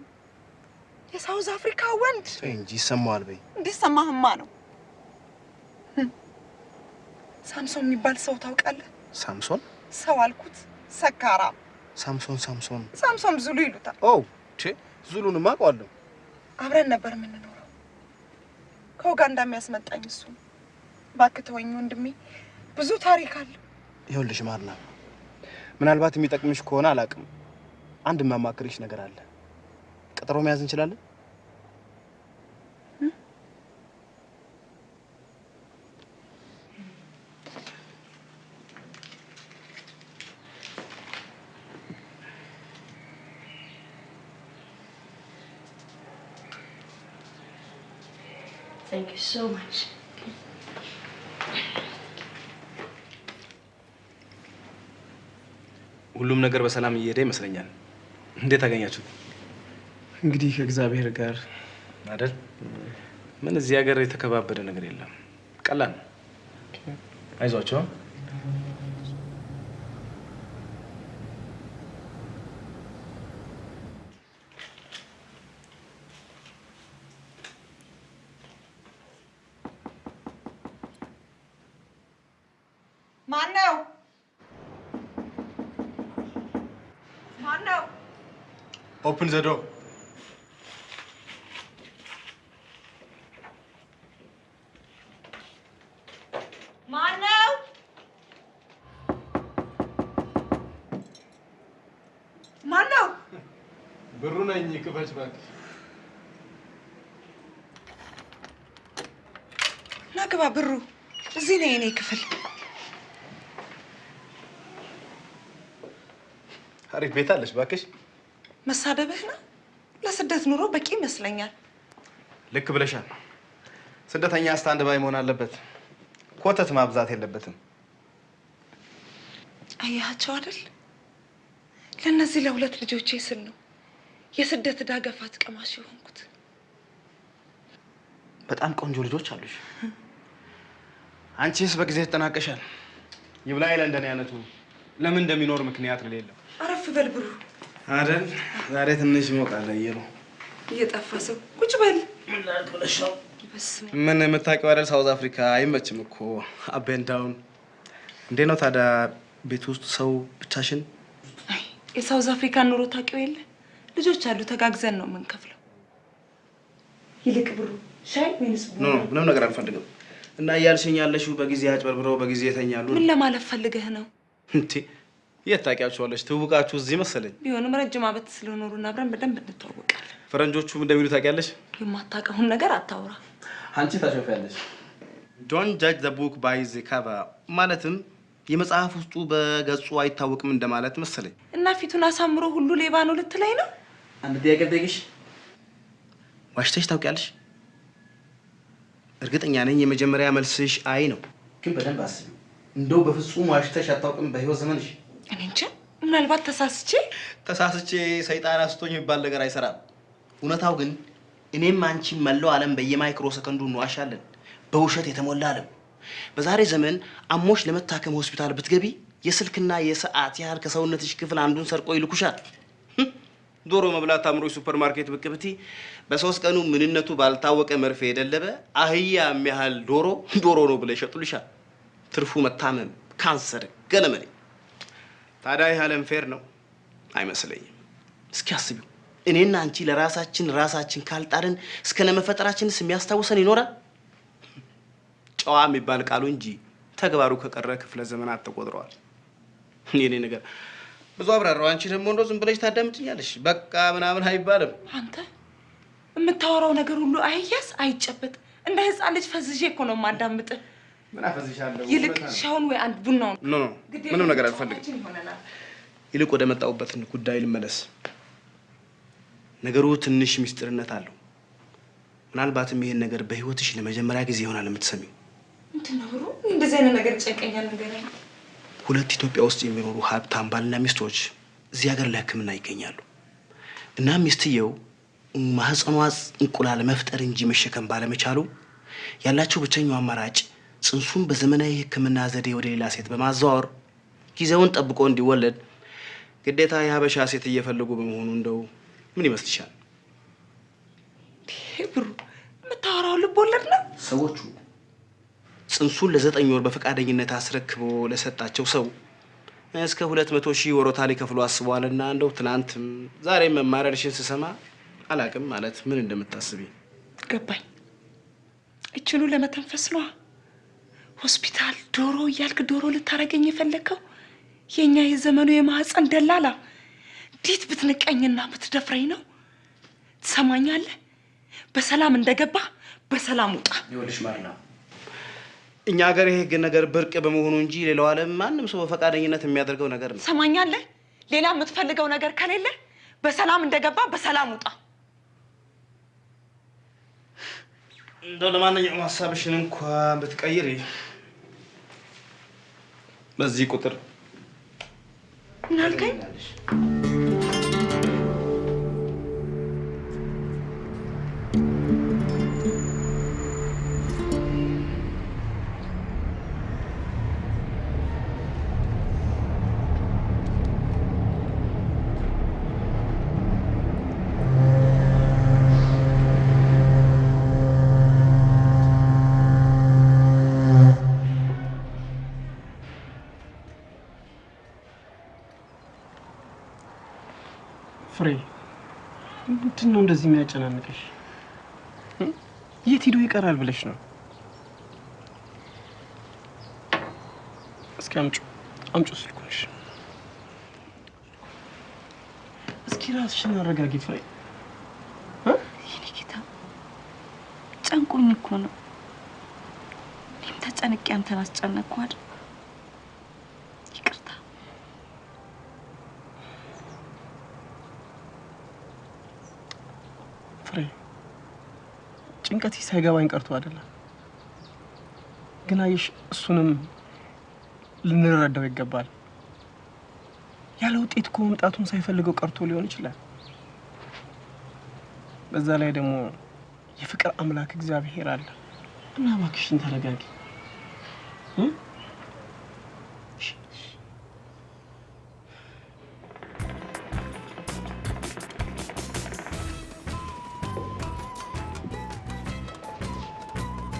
S4: የሳውዝ አፍሪካ ወንድ
S1: እንጂ ይሰማዋል በይ።
S4: እንዲሰማህማ ነው። ሳምሶን የሚባል ሰው ታውቃለህ?
S1: ሳምሶን?
S4: ሰው አልኩት፣ ሰካራም። ሳምሶን ዙሉ ይሉታል።
S1: ኦ ዙሉንማ አውቀዋለሁ።
S4: አብረን ነበር የምንኖረው። ከኡጋንዳ የሚያስመጣኝ እሱ። እባክህ ተወኝ ወንድሜ፣ ብዙ ታሪክ አለ።
S1: ይኸውልሽ ማርና፣ ምናልባት የሚጠቅምሽ ከሆነ አላውቅም፣ አንድ የማማክርሽ ነገር አለ። ቀጠሮ መያዝ እንችላለን?
S2: Thank you so much.
S1: ሁሉም ነገር በሰላም እየሄደ ይመስለኛል። እንዴት አገኛችሁት?
S11: እንግዲህ ከእግዚአብሔር ጋር
S1: አይደል? ምን እዚህ ሀገር የተከባበደ ነገር የለም። ቀላል ነው። አይዟችሁ።
S4: ማነው?
S1: Open the door.
S4: ማነው? ማነው?
S1: ብሩ ነኝ። ክፈች እባክሽ።
S4: ና ግባ። ብሩ እዚህ ነው የኔ ክፍል።
S1: አሪፍ ቤት አለሽ እባክሽ።
S4: መሳደብህ ነው? ለስደት ኑሮ በቂ ይመስለኛል።
S1: ልክ ብለሻል። ስደተኛ ስታንድ ባይ መሆን አለበት። ኮተት ማብዛት የለበትም።
S4: አያቸው አይደል? ለነዚህ ለሁለት ልጆቼ ስል ነው የስደት ዳገፋት ቀማሽ የሆንኩት።
S1: በጣም ቆንጆ ልጆች አሉሽ። አንቺስ በጊዜ ተጠናቀሻል። ይብላኝ ለእንደኔ አይነቱ ለምን እንደሚኖር ምክንያት የሌለው።
S4: አረፍ በል ብሩ።
S1: አይደል? ዛሬ ትንሽ ሞቃለ ይሉ
S4: እየጠፋ ሰው ቁጭ በል።
S1: ምን ላድርግልሽ? ምን የምታውቂው አይደል? ሳውዝ አፍሪካ አይመችም እኮ አፕ ኤንድ ዳውን። እንዴት ነው ታዲያ ቤት ውስጥ ሰው ብቻሽን?
S4: የሳውዝ አፍሪካ ኑሮ ታውቂው የለ? ልጆች አሉ፣ ተጋግዘን ነው የምንከፍለው። ይልቅ ብሩ ሻይ ወይስ ቡና?
S1: ኖ ምንም ነገር አልፈልግም። እና እያልሽኝ ያለሽው በጊዜ አጭበርብረው በጊዜ የተኛሉ።
S4: ምን ለማለት ፈልገህ ነው?
S1: እንዴ የት ታውቂያቸዋለሽ? ትውውቃችሁ እዚህ መሰለኝ።
S4: ቢሆንም ረጅም ዓመት ስለኖሩና አብረን በደንብ እንተዋወቃለን።
S1: ፈረንጆቹም እንደሚሉ ታውቂያለሽ።
S4: የማታውቀውን ነገር አታውራ።
S1: አንቺ ታሾፊያለሽ። ዶንት ጃጅ ዘ ቡክ ባይ ዘ ካቨር ማለትም የመጽሐፍ ውስጡ በገጹ አይታወቅም እንደማለት መሰለኝ።
S4: እና ፊቱን አሳምሮ ሁሉ ሌባ ነው ልትለኝ ነው?
S1: አንድ ጥያቄ ልጠይቅሽ። ዋሽተሽ ታውቂያለሽ? እርግጠኛ ነኝ የመጀመሪያ መልስሽ አይ ነው። ግን በደንብ አስቢ። እንደው በፍጹም ዋሽተሽ አታውቅም በህይወት ዘመንሽ?
S4: እኔ እንጃ፣ ምናልባት ተሳስቼ
S1: ሰይጣን አስቶኝ የሚባል ነገር አይሰራም። እውነታው ግን እኔም አንቺም መላው ዓለም በየማይክሮ ሰከንዱ እንዋሻለን። በውሸት የተሞላ ዓለም። በዛሬ ዘመን አሞሽ ለመታከም ሆስፒታል ብትገቢ የስልክና የሰዓት ያህል ከሰውነትሽ ክፍል አንዱን ሰርቆ ይልኩሻል። ዶሮ መብላት አምሮሽ ሱፐር ማርኬት ብቅ ብቲ በ3 ቀኑ ምንነቱ ባልታወቀ መርፌ የደለበ አህያ የሚያህል ዶሮ ነው ብለው ይሸጡልሻል። ትርፉ መታመም፣ ካንሰር፣ ገለመሌ። ታዲያ ይህ ዓለም ፌር ነው አይመስለኝም። እስኪ አስቢው። እኔና አንቺ ለራሳችን ካልጣርን እስከነ መፈጠራችንስ የሚያስታውሰን ይኖራል? ጨዋ የሚባል ቃሉ እንጂ ተግባሩ ከቀረ ክፍለ ዘመናት ተቆጥረዋል። የኔ ነገር ብዙ አብራራው። አንቺ ደግሞ እንደው ዝም ብለሽ ታዳምጪኛለሽ። በቃ ምናምን አይባልም።
S4: አንተ የምታወራው ነገር ሁሉ አይያዝ አይጨበጥ። እንደ ህፃን ልጅ ፈዝዤ እኮ ነው የማዳምጥህ።
S1: ምን አፈዝሻለሁ?
S4: ይልቅ ሻውን ወይ አንድ ቡናውን
S1: ኖ ምንም ነገር አልፈልግም። ይልቅ ወደ መጣሁበት ጉዳይ ልመለስ። ነገሩ ትንሽ ምስጢርነት አለው። ምናልባትም ይሄን ነገር በህይወትሽ ለመጀመሪያ ጊዜ ይሆናል የምትሰሚው።
S4: እንትን ነው ብሩ እንደዚህ አይነት ነገር ጨቀኛል ነገር ነው።
S1: ሁለት ኢትዮጵያ ውስጥ የሚኖሩ ሀብታም ባልና ሚስቶች እዚህ ሀገር ለሕክምና ይገኛሉ እና ሚስትየው ማህፀኗ እንቁላል መፍጠር እንጂ መሸከም ባለመቻሉ ያላቸው ብቸኛው አማራጭ ጽንሱን በዘመናዊ ሕክምና ዘዴ ወደ ሌላ ሴት በማዘዋወር ጊዜውን ጠብቆ እንዲወለድ ግዴታ የሀበሻ ሴት እየፈለጉ በመሆኑ እንደው ምን ይመስልሻል?
S4: ብሩ የምታወራው ልብ ወለድ ነው።
S1: ሰዎቹ ጽንሱን ለ9 ወር በፈቃደኝነት አስረክቦ ለሰጣቸው ሰው እስከ 200,000 ወሮታ ሊከፍሉ አስበዋልና እንደው ትናንትም ዛሬ መማረርሽን ስሰማ አላቅም ማለት ምን እንደምታስቢ
S4: ገባኝ። እችኑ ለመተንፈስ ነው ሆስፒታል ዶሮ እያልክ ዶሮ ልታረገኝ የፈለከው? የኛ የዘመኑ የማህፀን ደላላ እንዴት ብትንቀኝና ብትደፍረኝ ነው? ትሰማኛለህ? በሰላም እንደገባ በሰላም ውጣ።
S1: ይኸውልሽ ማርና እኛ ሀገር ይሄ ነገር ብርቅ በመሆኑ እንጂ ሌላው ዓለም ማንም ሰው በፈቃደኝነት የሚያደርገው ነገር ነው።
S4: ትሰማኛለህ? ሌላ የምትፈልገው ነገር ከሌለ በሰላም እንደገባ በሰላም ውጣ።
S1: እንደው ለማንኛውም ሀሳብሽን እንኳን ብትቀይሪ በዚህ ቁጥር
S4: ምን አልከኝ?
S7: ፍሬ ምንድን ነው እንደዚህ የሚያጨናንቅሽ? የት ሄዶ ይቀራል ብለሽ ነው? እስኪ አምጪ ስልኩንሽ። እስኪ ራስሽን አረጋጊ ፍሬ።
S4: የኔ ጌታ ጨንቆኝ እኮ ነው። እኔም ተጨንቄ አንተን አስጨነቅኩ አይደል?
S7: ጭንቀት ሳይገባኝ ቀርቶ አይደለም፣ ግን አየሽ እሱንም ልንረዳው ይገባል። ያለ ውጤት እኮ መምጣቱን ሳይፈልገው ቀርቶ ሊሆን ይችላል። በዛ ላይ ደግሞ የፍቅር አምላክ እግዚአብሔር አለ እና እባክሽን ተረጋጊ።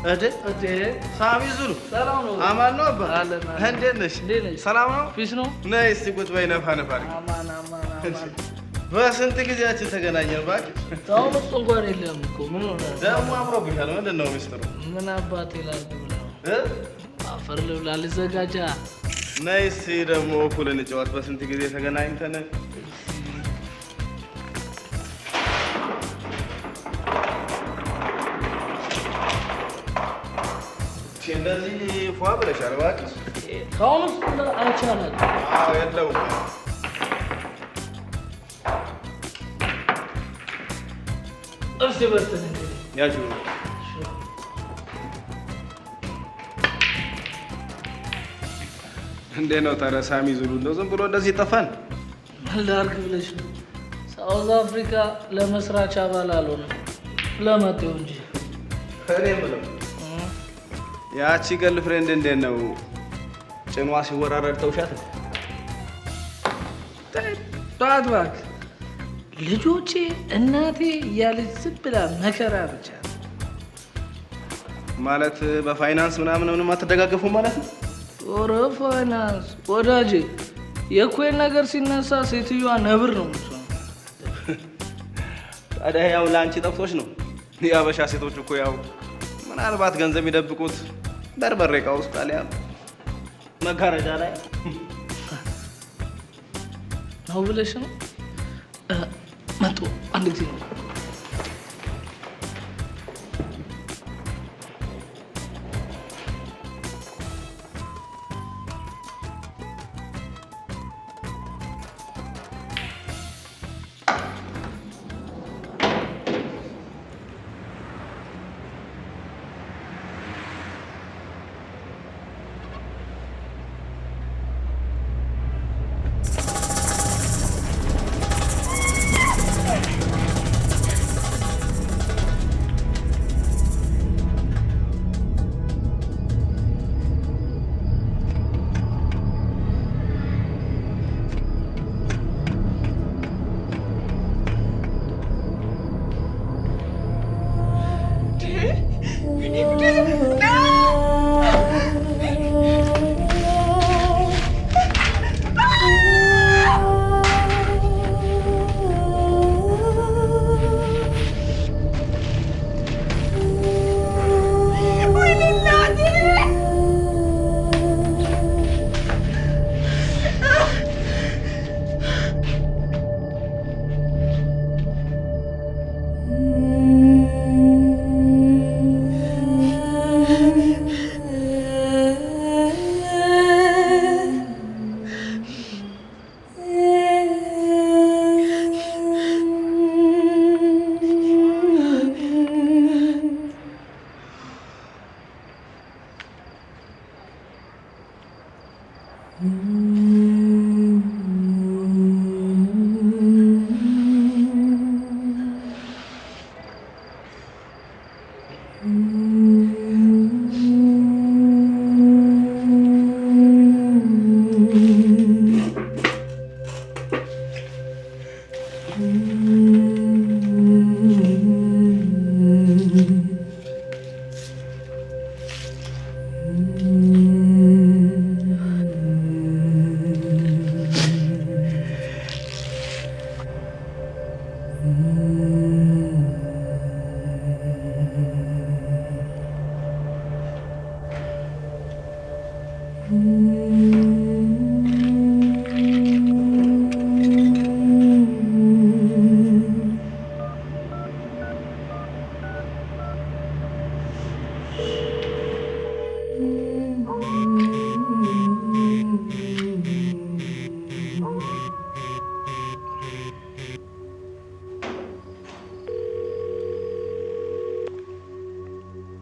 S1: እዴ ሳሚ ዙሩ
S3: ሰላም ነው?
S1: አማን ነው አባ?
S3: አለና
S1: እንዴት ነሽ? ሰላም ነው?
S3: ፊስ ነው?
S1: ነይ እስቲ ቁጭ በይ ነፋ ነፋ።
S3: አማን
S1: በስንት ጊዜያችን ተገናኘን እባክህ።
S3: ታው ውስጥ እንኳን የለም እኮ ምን ሆነ?
S1: ደግሞ አምሮብሻል። ምንድን ነው ሚስጥሩ?
S3: ምን አባቴ ላድርግ ብለው አፈር ልብላ ልዘጋጃ።
S1: ነይ እስቲ ደግሞ እኩል እንጫወት። በስንት ጊዜ ተገናኝተን እንደዚህ ፏ ብለሻል እባክሽ።
S3: ከአሁን ውስጥ አይቻልም።
S1: አዎ የለውም።
S3: እርስ በርተን
S1: ያጁ እንዴት ነው ታዲያ ሳሚ ዙሉ? እንደው ዝም ብሎ እንደዚህ ጠፋን?
S3: ምን ላድርግ ብለሽ ነው? ሳውዝ አፍሪካ ለመስራች አባል አልሆነም ለመጤው እንጂ።
S1: እኔ የምለው ያቺ ገል ፍሬንድ እንዴት ነው? ጭኗ ሲወራረድ ተውሻት?
S3: ጣት እባክህ ልጆቼ እናቴ እያለች ዝም ብላ መከራ ብቻ
S1: ማለት በፋይናንስ ምናምን አትደጋገፉ ማለት ነው?
S3: ኧረ ፋይናንስ ወዳጄ፣ የኮይን ነገር ሲነሳ ሴትዮዋ ነብር ነው የምትሆነው።
S1: ታዲያ ያው ለአንቺ ጠፍቶሽ ነው? የአበሻ ሴቶች እኮ ያው ምናልባት ገንዘብ የሚደብቁት በርበሬ ዕቃ ውስጥ አሊያ መጋረጃ ላይ
S3: ነው ብለሽ ነው? መጡ አንድ ጊዜ ነው።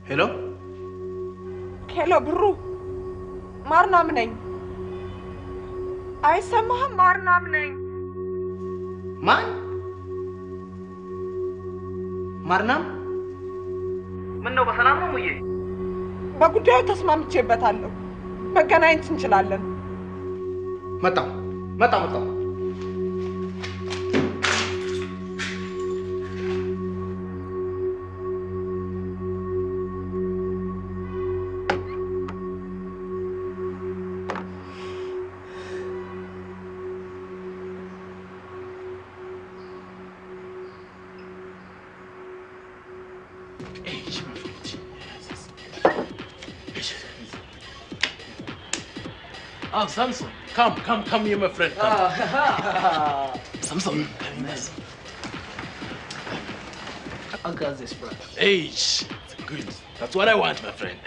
S7: ሄሎ
S12: ሄሎ፣ ብሩ ማርናም ነኝ። አይሰማህም? ማርናም ነኝ።
S7: ማን? ማርናም?
S3: ምን ነው በሰላም ነው ሙዬ?
S12: በጉዳዩ ተስማምቼበታለሁ። መገናኘት እንችላለን።
S7: መጣሁ።
S5: Oh, Samson, come here, my friend. Come. Samson,
S3: I got this, bro.
S5: Hey, good. That's what I want, my friend.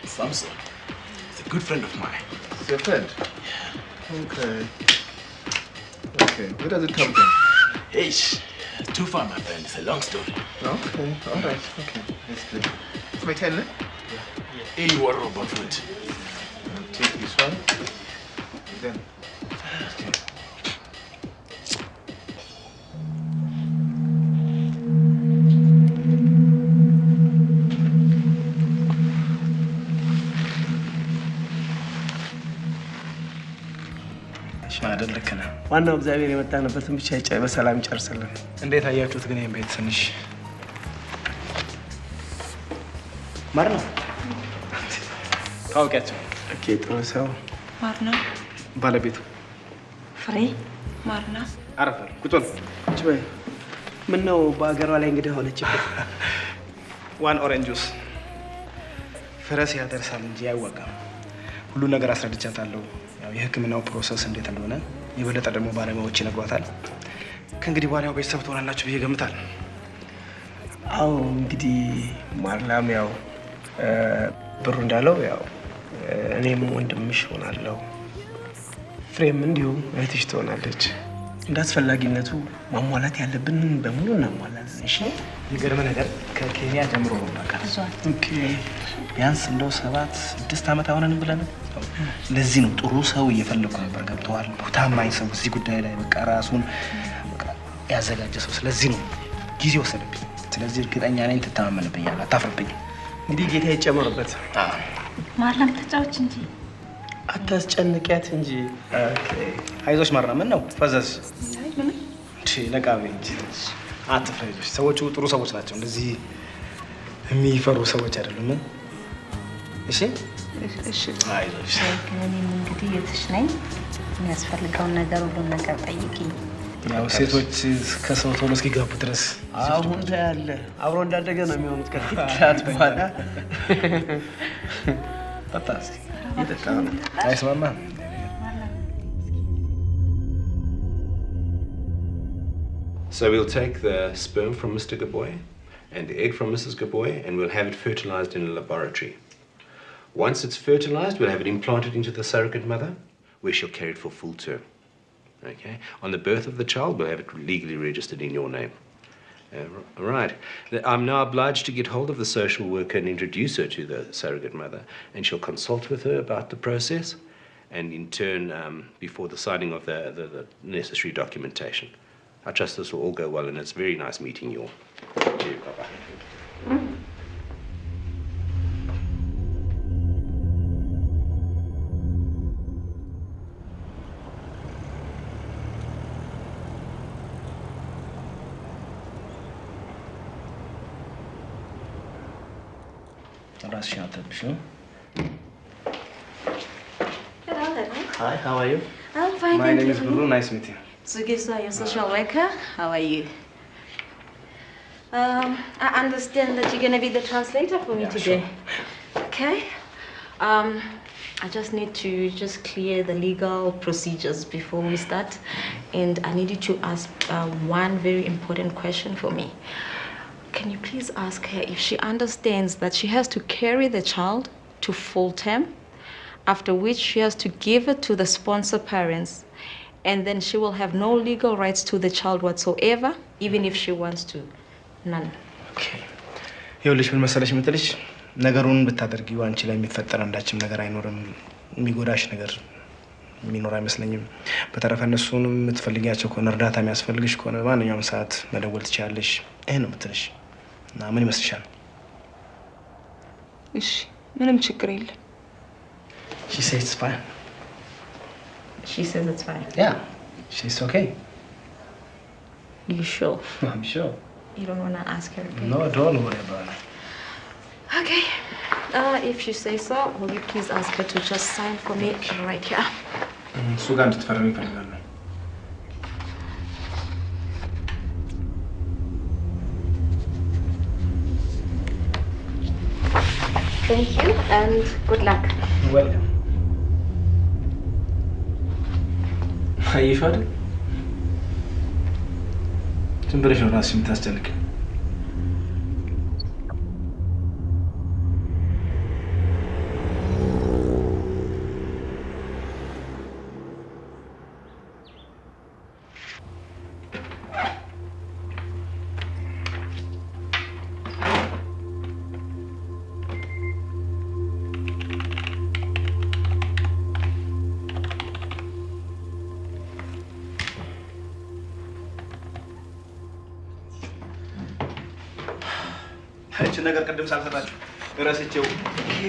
S5: Samson, he's a good friend of mine.
S1: It's your friend? Yeah. Okay. Where does it come from?
S5: Hey, too far, my friend. It's a long story.
S1: Okay, all right. Okay, that's good. It's my turn, eh?
S5: Yeah. Hey, you are robot food.
S1: Take this one. Then. Okay.
S7: አይደል? ልክ ነህ። ዋናው እግዚአብሔር የመጣንበትን ብቻ በሰላም ይጨርስልን። እንዴት አያችሁት ግን ይሄን ቤት? ትንሽ ማር ነው ታውቂያቸው? ኦኬ፣ ጥሩ ሰው
S4: ማርና
S1: ባለቤቱ
S4: ፍሬ ማርና
S1: አረፈር ቁጭ
S7: በይ። ምን ነው በአገሯ ላይ እንግዲህ ሆነችበት?
S1: ዋን ኦሬንጅ ጁስ ፈረስ ያደርሳል እንጂ አይወጋም። ሁሉ ነገር አስረድቻታለሁ። ያው የሕክምናው ፕሮሰስ እንዴት እንደሆነ የበለጠ ደግሞ ባለሙያዎች ይነግሯታል። ከእንግዲህ በኋላ ቤተሰብ ትሆናላችሁ ብዬ እገምታለሁ።
S7: አዎ እንግዲህ ማርላም ያው ብሩ እንዳለው ያው እኔም ወንድምሽ ሆናለሁ፣ ፍሬም እንዲሁ እህትሽ ትሆናለች። እንዳስፈላጊነቱ ማሟላት ያለብንን በሙሉ እናሟላለን። እሺ።
S1: የሚገርም ነገር ከኬንያ ጀምሮ ነው በቃ።
S7: ኦኬ።
S1: ቢያንስ እንደው 7-6 ዓመት አሁንንም ብለን ለዚህ ነው ጥሩ ሰው እየፈለኩ ነበር። ገብተዋል። ታማኝ ሰው እዚህ ጉዳይ ላይ በቃ ራሱን በቃ ያዘጋጀ ሰው። ስለዚህ ነው ጊዜ ወሰደብኝ። ስለዚህ እርግጠኛ ነኝ ትተማመንብኛለህ፣ አታፍርብኝ።
S7: እንግዲህ ጌታ ይጨመርበት።
S6: ማርላም ተጫዎች እንጂ
S7: አታስጨንቂያት እንጂ።
S1: አይዞሽ ማርና። ምን ነው ፈዘዝ?
S6: አይ ምን
S1: ነቃቤ እንጂ አትፍሪ። አይዞሽ። ሰዎቹ ጥሩ ሰዎች ናቸው። እንደዚህ የሚፈሩ ሰዎች አይደሉም። እሺ
S6: እሺ።
S1: አይዞሽ።
S6: ግን እኔም እንግዲህ የትሽ ነኝ። የሚያስፈልገውን ነገር ሁሉን ነገር ጠይቂኝ።
S1: ያው ሴቶች ከሰው ቶሎ እስኪጋቡ ድረስ
S7: አሁን ታያለህ። አብሮ እንዳደገ ነው የሚሆኑት ከጥቂት በኋላ።
S1: በጣስ ይተካው ነው። አይስማማም።
S13: So we'll take the sperm from Mr. Gaboy and the egg from Mrs. Gaboy and we'll have it fertilized in a laboratory. Once it's fertilized, we'll have it implanted into the surrogate mother, where she'll carry it for full term. Okay? On the birth of the child, we'll have it legally registered in your name. Right. I'm now obliged to get hold of the social worker and introduce her to the surrogate mother, and she'll consult with her about the process, and in turn before the signing of the necessary documentation. I trust this will all go well, and it's very nice meeting you all. Thank you. Bye-bye.
S9: Hello.
S7: Hi, how are you?
S9: I'm fine.
S7: My
S9: thank
S7: name
S9: you.
S7: is Guru. Nice meeting you.
S9: Sugisa, your social worker. How are you? I understand that you're gonna be the translator for me today. Sure. Okay. I just need to clear the legal procedures before we start, and I need you to ask one very important question for me. Can you please ask her if she understands that she has to carry the child to full term, after which she has to give it to the sponsor parents, and then she will have no legal rights to the child whatsoever, even if she wants to. None.
S7: Okay. ይኸውልሽ ምን መሰለሽ የምትልሽ ነገሩን ብታደርጊው አንቺ ላይ የሚፈጠር አንዳችም ነገር አይኖርም። የሚጎዳሽ ነገር የሚኖር አይመስለኝም። በተረፈ እነሱንም የምትፈልጊያቸው ከሆነ እርዳታ የሚያስፈልግሽ ከሆነ ማንኛውም ሰዓት መደወል ትችያለሽ። ይሄን ነው የምትልሽ። እና ምን ይመስልሻል?
S4: እሺ፣ ምንም ችግር የለም።
S7: She says it's fine.
S9: She says it's fine.
S7: Yeah, she's okay.
S9: You sure?
S7: I'm sure.
S9: You don't want to ask her again?
S7: No, don't worry about it.
S9: Okay. If you say so, will you please ask her to just sign for me right here?
S7: እሱ ጋር እንድትፈርሚ እፈልጋለሁ።
S9: Thank you and good luck.
S7: Welcome. አየሽው አይደል? ዝም ብለሽ ነው ራስሽ የምታስጨንቂው። ነገር ቅድም ሳልሰጣችሁ እረስቼው ይሄ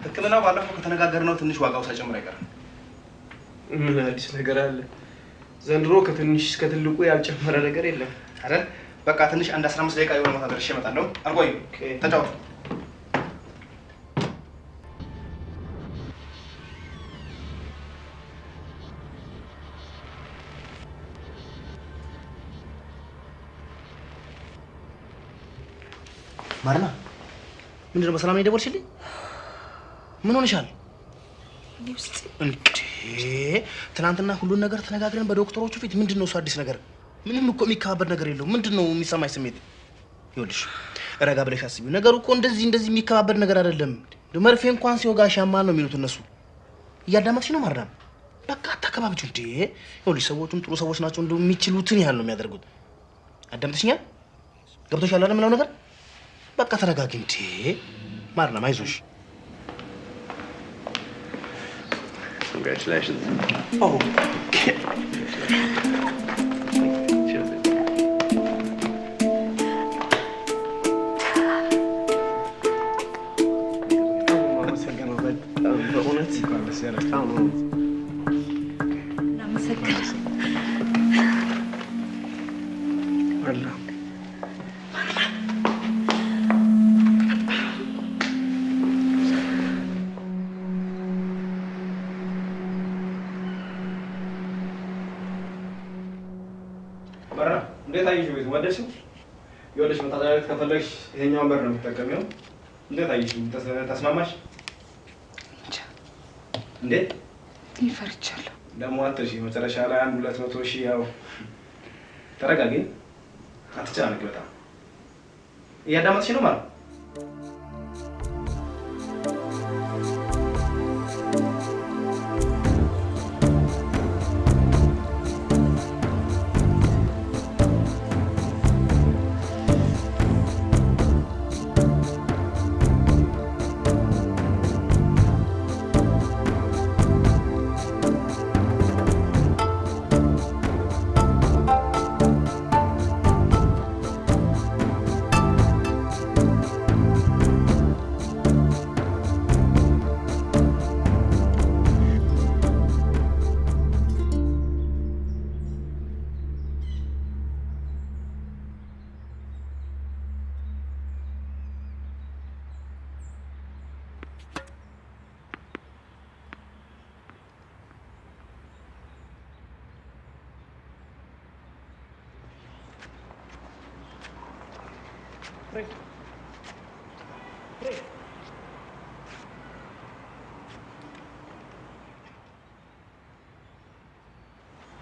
S7: ሕክምናው ባለፈው ከተነጋገርነው ትንሽ ዋጋው ሳይጨምር አይቀርም።
S11: ምን አዲስ ነገር አለ? ዘንድሮ ከትንሽ እስከ ትልቁ ያልጨመረ ነገር የለም
S7: አይደል? በቃ ትንሽ አንድ 15 ደቂቃ የሆነ ቦታ ደርሼ እመጣለሁ። አልቆይም። ተጫወቱ። ማርና ምንድነው በሰላም ነው የደወልሽልኝ? ምን ሆነሻል? እንዴ ትናንትና ሁሉን ነገር ተነጋግረን በዶክተሮቹ ፊት ምንድነው እሱ አዲስ ነገር? ምንም እኮ የሚከባበር ነገር የለውም። ምንድነው የሚሰማኝ ስሜት? ይኸውልሽ ረጋ ብለሽ አስቢው። ነገሩ እኮ እንደዚህ የሚከባበር ነገር አይደለም። መርፌ እንኳን ሲወጋሽ ያማል ነው የሚሉት እነሱ። እያዳመጥሽ ነው ማርና? በቃ አታከባብጪው እንዴ። ይኸውልሽ ሰዎቹም ጥሩ ሰዎች ናቸው። እንደው የሚችሉትን ያህል ነው የሚያደርጉት። አዳምጥሽኛል? ገብቶሻል አይደል የምለው ነገር? በቃ ተረጋጊ እንዴ ማርና፣ አይዞሽ።
S13: Congratulations.
S7: Oh. እንዴት አየሽው? ቤት ወደድሽው? ይኸውልሽ መታጠቢያ ቤት ከፈለግሽ ይሄኛውን በር ነው የምትጠቀሚው። እንዴት አየሽው? ተስማማሽ? እንዴት
S4: ይፈርቻለሁ።
S7: ደግሞ አትርሺ፣ መጨረሻ ላይ 100-200 ሺህ ያው ተረጋጊ፣ አትጨናነቂ። በጣም እያዳመጥሽ ነው ማለት ነው።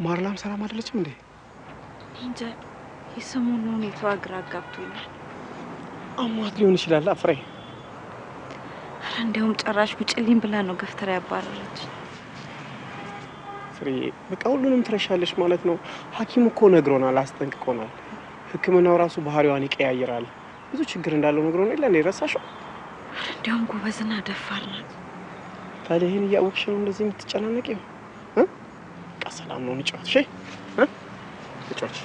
S7: ማርላም ሰላም አይደለችም እንዴ?
S6: እንጃ የሰሞኑ ሁኔታዋ ግራ አጋብቶኛል።
S7: አሟት ሊሆን ይችላል ፍሬ።
S6: ኧረ እንዲያውም ጭራሽ ውጭልኝ ብላ ነው ገፍትራ ያባረረች።
S7: ፍሬ በቃ ሁሉንም ትረሻለሽ ማለት ነው። ሐኪሙ እኮ ነግሮናል፣ አስጠንቅቆናል። ሕክምናው ራሱ ባህሪዋን ይቀያይራል። ብዙ ችግር እንዳለው ነግሮናል። ለኔ ረሳሽው?
S6: ኧረ እንዲያውም ጎበዝና ደፋር ናት።
S7: ታዲያ ይሄን እያወቅሽ ነው እንደዚህ የምትጨናነቂው? ሰላም ነው ንጫወት። እሺ ንጫወት።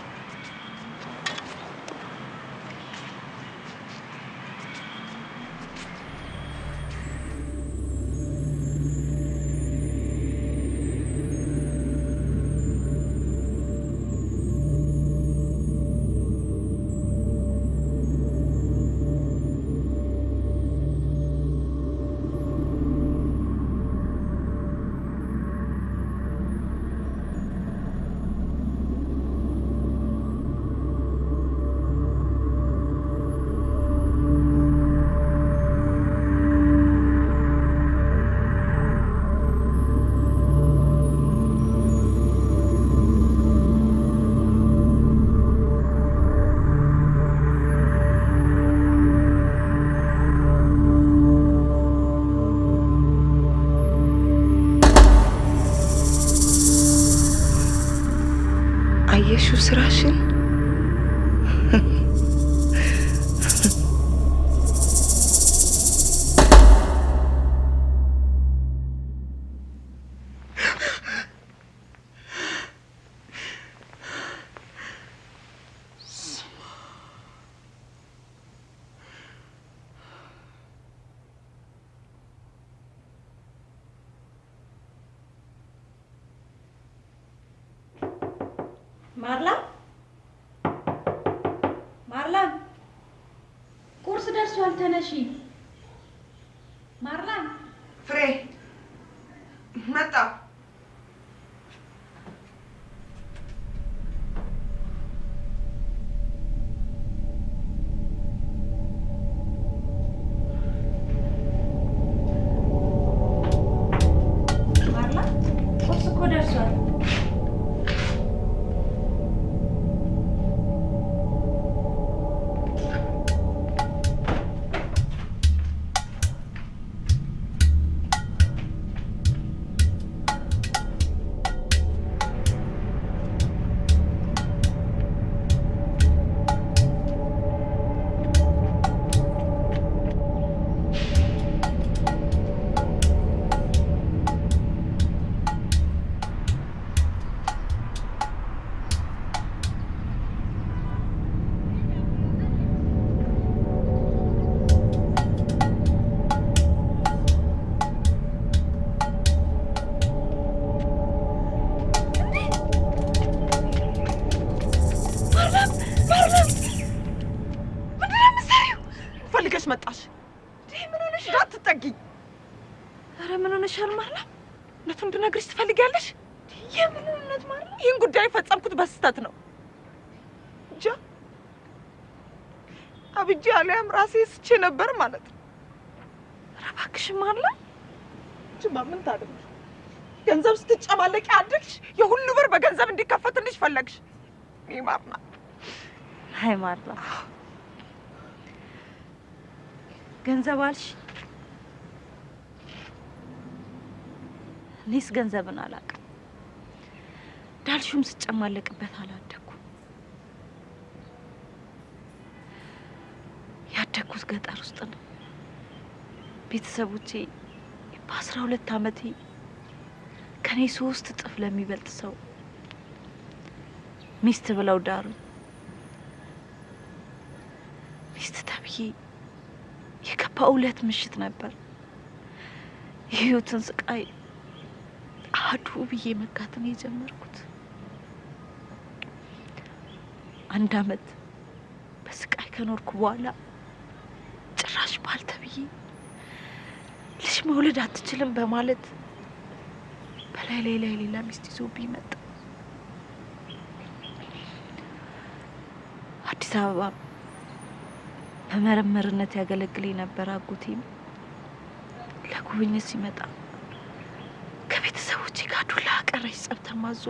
S4: አየሽው ስራሽን?
S6: ማርላም ቁርስ ደርሷል፣ ተነሺ። ማርላም
S12: ፍሬ መጣ።
S6: ማርላም ቁርስ እኮ ደርሷል።
S12: መጣሽ? ምን ሆነሽ? እንዳትጠጊኝ።
S6: ኧረ ምን ሆነሻል ማርላም?
S12: እውነቱን እንድነግርሽ ትፈልጊያለሽ?
S6: የምን እውነት ማርላም?
S12: ይህን ጉዳይ የፈጸምኩት በስህተት ነው። እንጃ አብጄ አልያም ራሴ ስቼ ነበር ማለት ነው።
S6: ኧረ እባክሽ ማርላም።
S12: ጅማ ምን ታደርጊ? ገንዘብ ስትጨማለቂ አድርግሽ የሁሉ ብር በገንዘብ እንዲከፈትልሽ ፈለግሽ። ይህ ማርና
S6: አይ ማርላም ገንዘብ አልሽ? እኔስ ገንዘብን አላውቅም። ዳልሹም ስጨማለቅበት አላደኩም። ያደኩት ገጠር ውስጥ ነው። ቤተሰቦቼ በ12 ዓመቴ ከኔ 3 እጥፍ ለሚበልጥ ሰው ሚስት ብለው ዳሩኝ። ሚስት ተብዬ የገባው ዕለት ምሽት ነበር። የህይወትን ስቃይ አዱ ብዬ መካተን የጀመርኩት። 1 ዓመት በስቃይ ከኖርኩ በኋላ ጭራሽ ባል ተብዬ ልጅ መውለድ አትችልም በማለት በላይ ሌላ ሚስት ይዞብኝ መጣ። አዲስ አበባ በመረመርነት ያገለግለኝ ነበር። አጎቴም ለጉብኝት ሲመጣ ከቤተሰቦቼ ጋር ዱላ ቀረሽ ጸብ ተማዞ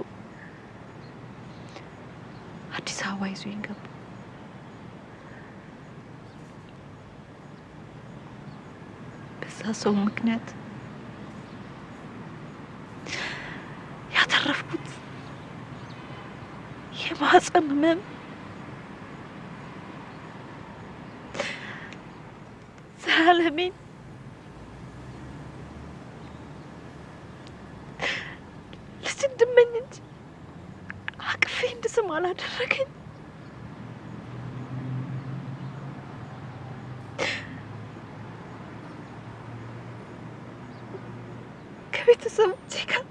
S6: አዲስ አበባ ይዞኝ ገባ። በዛ ሰው ምክንያት ያተረፍኩት የማህፀን ህመም ዘላለሜን ልጅ እንድመኝ እንጂ አቅፌ እንድስም አላደረገኝ። ከቤተሰቦቼ ጋር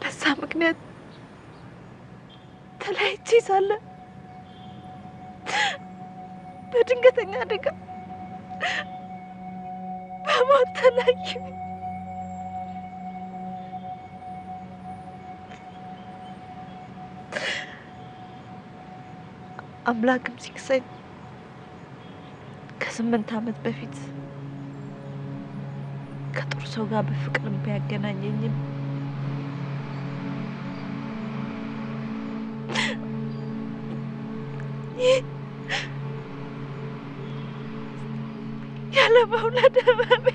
S6: በዛ ምክንያት ተለያይቼ ሳለ በድንገተኛ አደጋ በሞት ተለያዩ። አምላክም ሲክሰኝ ከ8 ዓመት በፊት ከጥሩ ሰው ጋር በፍቅር ቢያገናኘኝም ያለ መውለድ ህመሜ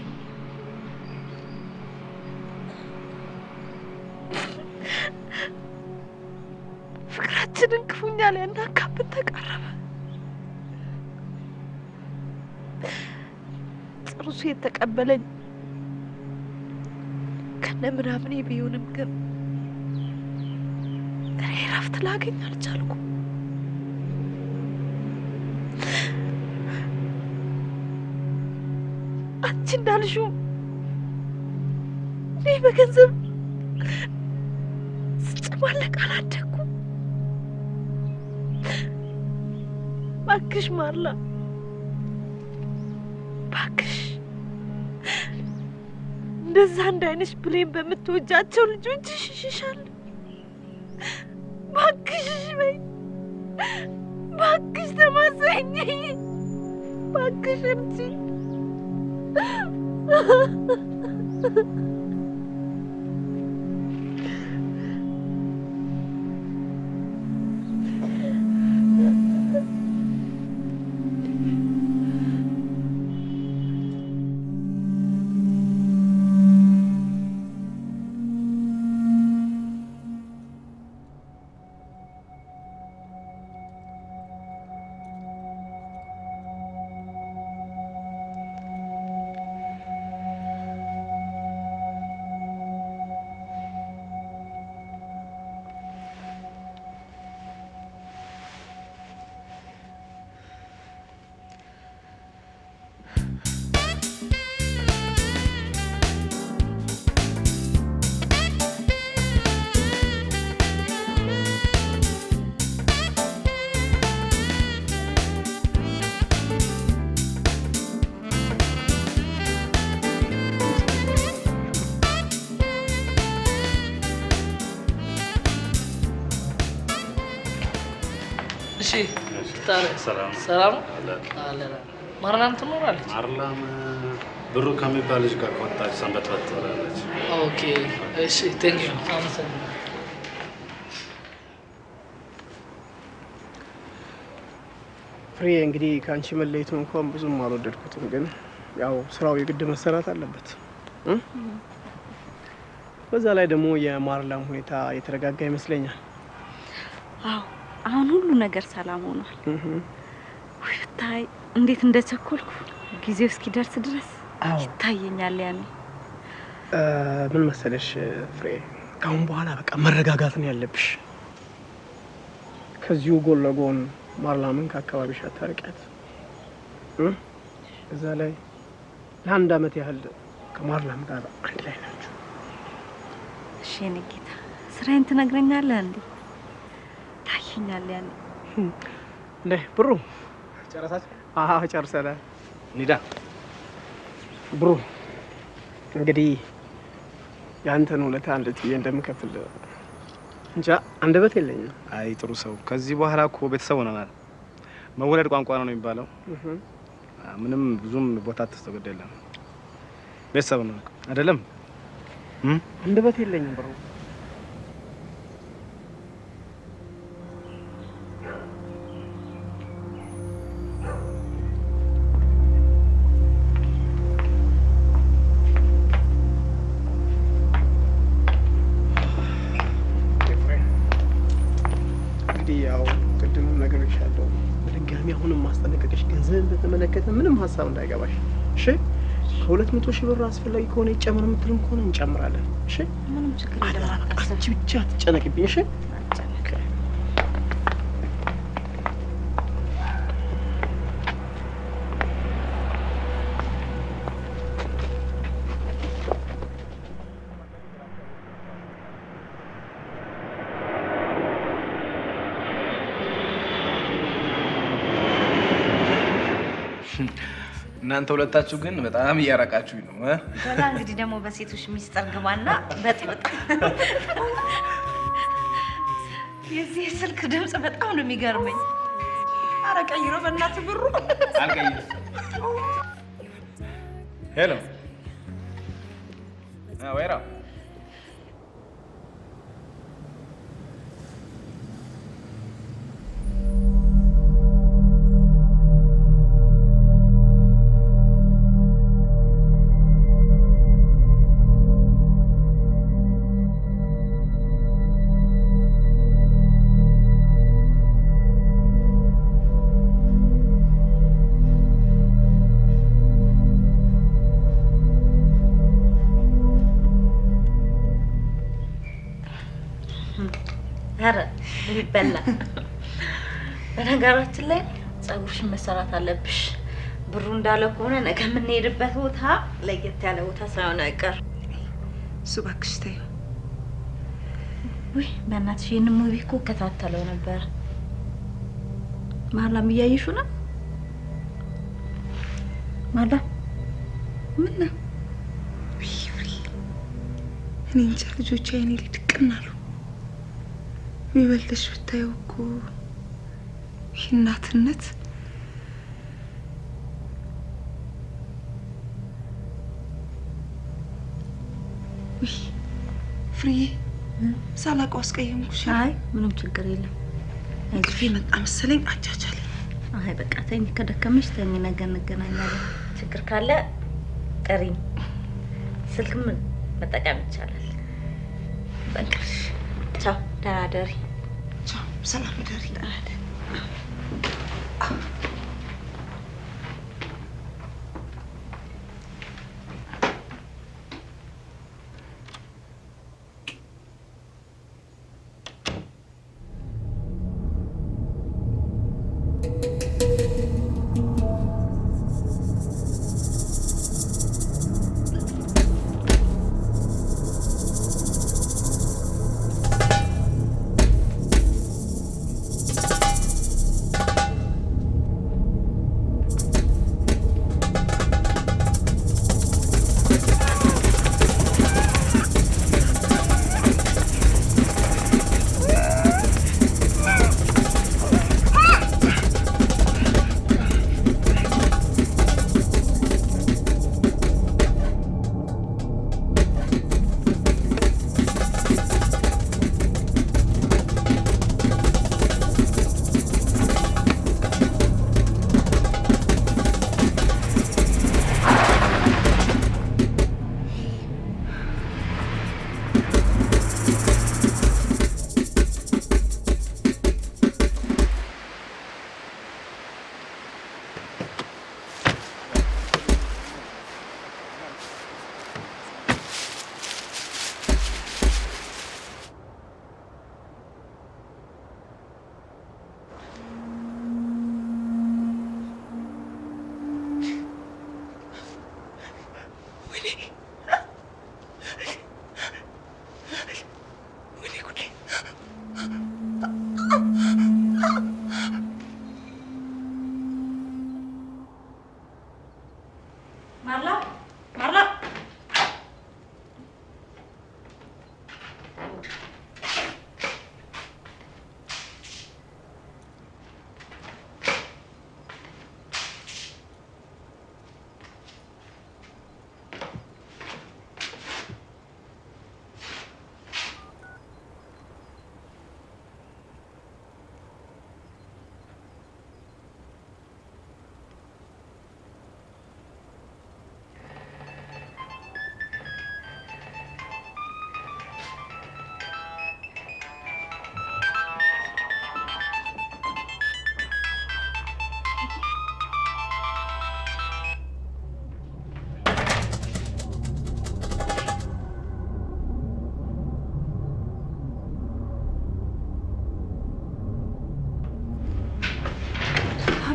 S6: ፍቅራችንን ክፉኛ ሊያናጋብን ተቃረበ። ጥርሱ የተቀበለኝ ከነ ምናምኔ ቢሆንም ግን እኔ እረፍት ላገኝ አልቻልኩም። አንቺ እንዳልሽው እኔ በገንዘብ ስጨማለቅ አላደኩም። እባክሽ ማርላ፣ እባክሽ እንደዛ እንዳይነሽ ብሌን በምትወጃቸው ልጆች ይሽሻል። እባክሽ በይ፣ እባክሽ ተማጸኝ፣ እባክሽ እርጂኝ።
S3: ሰላም ማርላም ትኖራለች።
S14: ማርላም ብሩ ከሚባል ልጅ ጋር ከወጣች ሰንበት ትበላለች።
S3: ኦኬ እሺ፣ ቴንክ ዩ አመሰግናለሁ።
S11: ፍሬ እንግዲህ ከአንቺ መለየቱን እንኳን ብዙም አልወደድኩትም፣ ግን ያው ስራው የግድ መሰራት አለበት። በዛ ላይ ደግሞ የማርላም ሁኔታ የተረጋጋ ይመስለኛል።
S6: አዎ አሁን ሁሉ ነገር ሰላም ሆኗል። ወይ ብታይ እንዴት እንደቸኮልኩ ጊዜው እስኪደርስ ድረስ ይታየኛል። ያኔ
S11: ምን መሰለሽ ፍሬ፣ ካሁን በኋላ በቃ መረጋጋት ነው ያለብሽ። ከዚሁ ጎን ለጎን ማርላምን ከአካባቢሽ አታርቂያት። እዛ ላይ ለአንድ አመት ያህል ከማርላም ጋር አንድ ላይ ናችሁ።
S6: እሺ የኔ ጌታ፣ ስራዬን ትነግረኛለህ እንዴ? ታየኛል ያኔ።
S11: እንዴ ብሩ ጨረሳችሁ? አዎ ጨርሰናል።
S7: ኒዳ
S11: ብሩ እንግዲህ ያንተን ውለታ እንዴት ብዬ እንደምከፍል እንጃ አንደበት የለኝም።
S1: አይ ጥሩ ሰው፣ ከዚህ በኋላ እኮ ቤተሰብ ሆነናል። መወለድ ቋንቋ ነው የሚባለው። ምንም ብዙም ቦታ ተስተገደ የለም። ቤተሰብ ነው አይደለም?
S11: አንደበት የለኝም ብሩ። አሁንም ማስጠነቀቅሽ ገንዘብን በተመለከተ ምንም ሀሳብ እንዳይገባሽ እሺ። ከ200 ሺህ ብር አስፈላጊ ከሆነ ይጨመር የምትልም ከሆነ እንጨምራለን እሺ።
S9: ምንም ችግር የለም።
S11: አንቺ ብቻ አትጨነቅብኝ እሺ።
S1: እናንተ ሁለታችሁ ግን በጣም እያራቃችሁኝ ነው።
S9: በላ እንግዲህ ደግሞ በሴቶች ሚስጥር ግባና በጥብጥ። የዚህ ስልክ ድምጽ በጣም ነው የሚገርመኝ።
S12: ኧረ ቀይሮ በእናትህ ብሩ።
S1: አልቀይር። ሄሎ ወይራ
S9: ኧረ ይበላ። በነገራችን ላይ ፀጉርሽን መሰራት አለብሽ። ብሩ እንዳለ ከሆነ ነገ የምንሄድበት ቦታ ለየት ያለ ቦታ ሳይሆን አይቀር።
S4: እሱ እባክሽ ተይው።
S9: ውይ በእናትሽ ይህንን ሙቪ እኮ እከታተለው ነበር። ማላም እያየሹ ነው? ማላ ምን ነው?
S4: እኔ እንጃ ልጆቼ አይኔ ላይ ድቅን አሉ። ቢበልጥሽ ብታየው እኮ እናትነት ውይ ፍሬዬ ሳላውቀው አስቀየምኩሽ።
S9: አይ ምንም ችግር የለም።
S4: እንቅልፌ መጣ መሰለኝ። አቻቻል።
S9: አይ በቃ ተኝ፣ ከደከመሽ ተኝ፣ ነገ እንገናኛለን። ችግር ካለ ጠሪኝ፣ ስልክም መጠቀም ይቻላል። በቃ ቻው፣ ደህና ደሪ።
S4: ቻው፣ ሰላም ደሪ። ደህና ደሪ።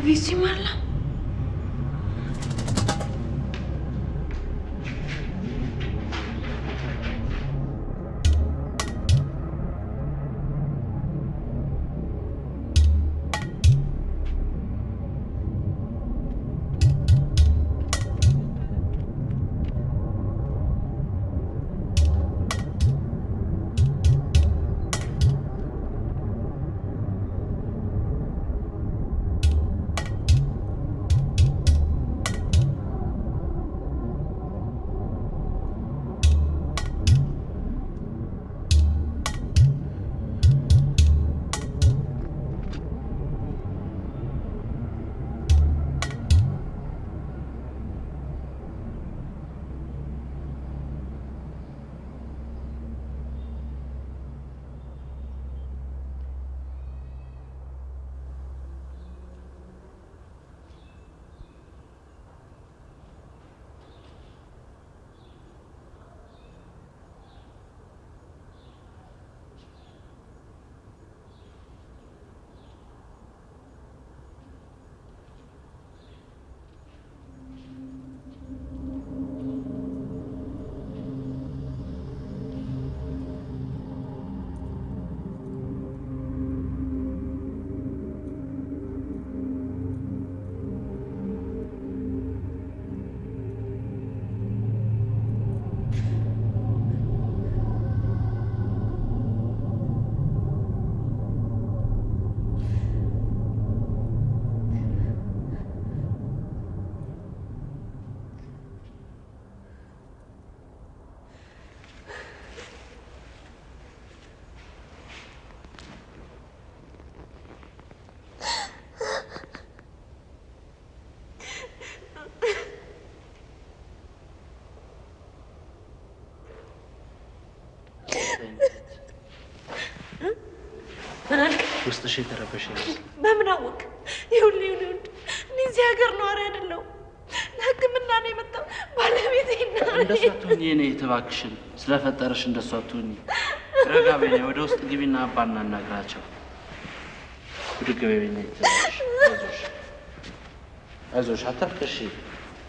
S6: ቤት ይማላ
S3: ውስጥሽ የተረበሸ ይመስል
S6: በምን አወቅ? ይኸውልህ እኔ እዚህ ሀገር ነዋሪ አይደለሁም። ለሕክምና ነው የመጣው። ባለቤቴ እና
S3: እንደሷ አትሁኚ። እኔ እባክሽን ስለፈጠረሽ እንደሷ አትሁኚ። ረጋ በይ። ወደ ውስጥ ግቢና አባና እናግራቸው። ብድግ በይ። አይዞሽ አይዞሽ፣ አታልቅሽ።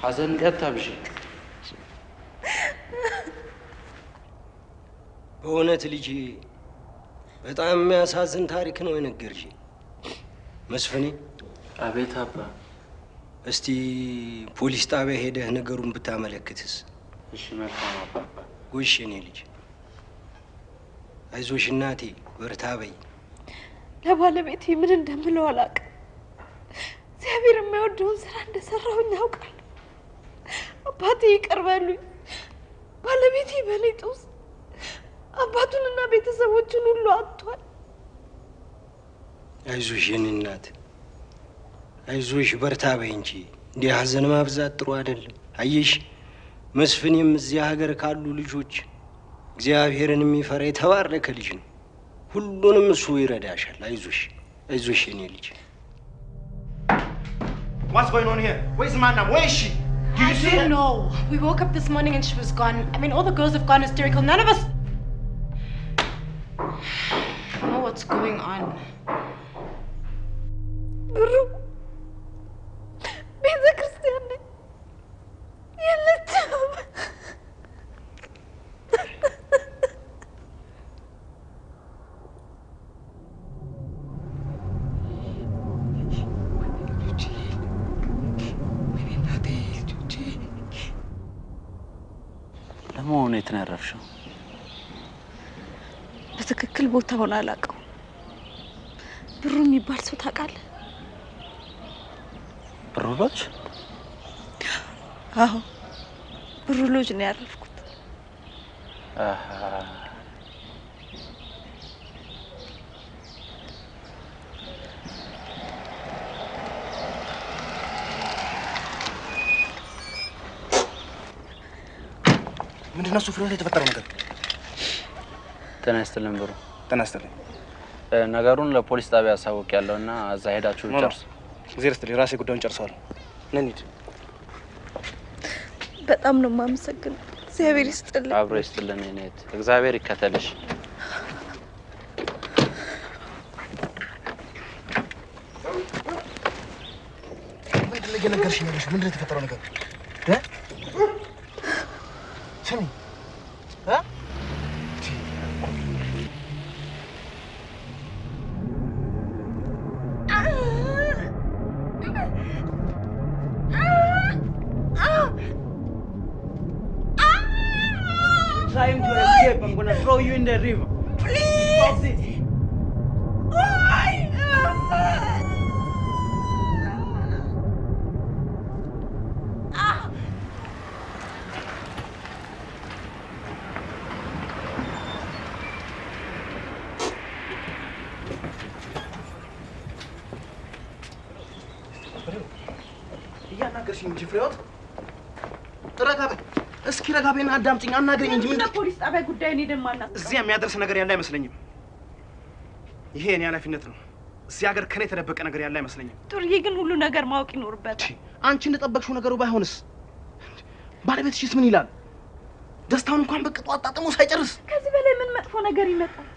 S3: ሐዘን አታብዢ።
S15: በእውነት ልጄ በጣም የሚያሳዝን ታሪክ ነው የነገርሽ። መስፍኔ።
S3: አቤት አባ።
S15: እስቲ ፖሊስ ጣቢያ ሄደህ ነገሩን ብታመለክትስ?
S3: እሺ መልካም አባባ።
S15: ጎሽ የኔ ልጅ አይዞሽ እናቴ፣ በርታ በይ።
S6: ለባለቤቴ ምን እንደምለው አላውቅም። እግዚአብሔር የማይወደውን ስራ እንደሰራሁኝ ያውቃል። አባቴ ይቅር በሉኝ። ባለቤቴ በእኔ ጦስ አባቱንና ቤተሰቦቹን ሁሉ አጥቷል።
S15: አይዞሽ የኔ እናት፣ አይዞሽ በርታ በይ እንጂ እንዲህ ሐዘን ማብዛት ጥሩ አይደለም። አየሽ መስፍኔም እዚህ ሀገር ካሉ ልጆች እግዚአብሔርን የሚፈራ የተባረከ ልጅ ነው። ሁሉንም እሱ ይረዳሻል። አይዞሽ አይዞሽ የኔ ልጅ።
S1: What's going on here? Where's Manam? Where is she? Do you see her?
S2: No. We woke up this morning and she was gone. I mean, all the girls have gone hysterical. None of us know what's going on.
S6: ብሩ ቤተ ክርስቲያን ነኝ የለችም።
S3: ለመሆኑ የት ነው ያረፍሽው?
S6: በትክክል ቦታውን አላውቀው። ብሩ የሚባል ሰው ታውቃለህ?
S3: ብሩ ሎጅ?
S6: አዎ ብሩ ሎጅ ነው ያረፍኩት።
S1: ምንድን ነው እሱ ፍሬ ላይ የተፈጠረው ነገር?
S3: ጤና ይስጥልን ብሩ።
S1: ጤና ይስጥልኝ።
S3: ነገሩን ለፖሊስ ጣቢያ አሳውቂያለሁ እና እዛ ሄዳችሁ ጨርሱ።
S1: እግዚአብሔር ይስጥልኝ፣ ራሴ ጉዳዩን ጨርሰዋል። እንሂድ።
S6: በጣም ነው የማመሰግነው። እግዚአብሔር ይስጥልኝ።
S3: አብሮ ይስጥልን። እኔት እግዚአብሔር ይከተልሽ።
S11: እየነገርሽኝ ያለሽ ምንድን ነው የተፈጠረው ነገር? ስሚ
S7: Trying to escape, I'm gonna throw you in the river.
S12: Please!
S7: Stop this!
S12: Why?
S11: እያናገርሽኝ እንጂ ፍሬዎት ረጋ በይ እስኪ ረጋ በይና አዳምጪኝ አናግረኝ እንጂ
S12: ምን ፖሊስ ጣቢያ ጉዳይን ሄደን ማናት
S11: እዚያ የሚያደርስ ነገር ያለ አይመስለኝም ይሄ የኔ ኃላፊነት ነው እዚህ ሀገር ከኔ የተደበቀ ነገር ያለ አይመስለኝም
S12: ጥሩዬ ግን ሁሉ ነገር ማወቅ ይኖርበታል
S11: አንቺ እንደጠበቅሽው ነገሩ ባይሆንስ ባለቤትሽስ ምን ይላል ደስታውን እንኳን በቅጡ አጣጥሞ ሳይጨርስ
S12: ከዚህ በላይ ምን መጥፎ ነገር ይመጣል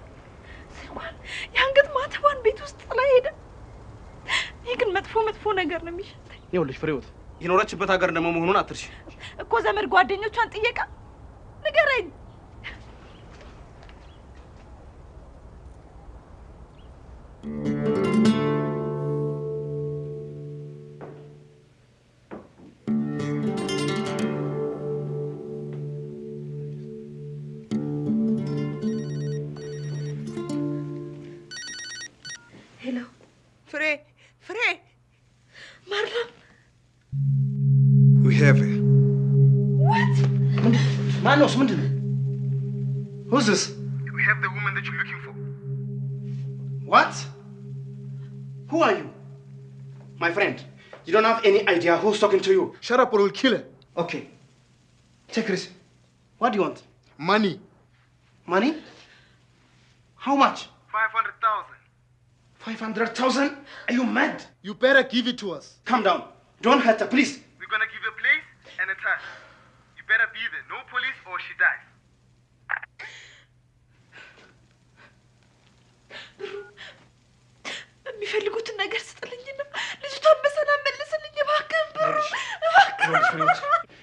S12: ስልኳን የአንገት ማተቧን ቤት ውስጥ ላይ ሄደ ይህ ግን መጥፎ ነገር ነው የሚሸተኝ
S11: ይኸውልሽ ፍሬዎት የኖረችበት ሀገር ደግሞ መሆኑን አትርሺ
S12: እኮ ዘመድ ጓደኞቿን ጥየቃ ንገረኝ
S6: ሄሎ
S12: ፍሬ
S6: ማርላ
S16: We have her.
S12: What?
S11: ማነውስ ምንድን ነው Who's this?
S16: We have the woman that you're looking for.
S11: What? Who are you? My friend, you don't have any idea who's talking to you.
S16: Shut up or we'll kill her.
S11: Okay. Take this. What do you want?
S16: Money.
S11: Money? How much?
S16: 500,000.
S11: 500,000? Are you mad?
S16: You better give it to us.
S11: Calm down. Don't hurt her, please.
S16: We're gonna give a place and a time. You better be there. No police or she dies.
S12: የሚፈልጉትን ነገር ስጥልኝና ልጅቷን በሰላም መልስልኝ እባክህ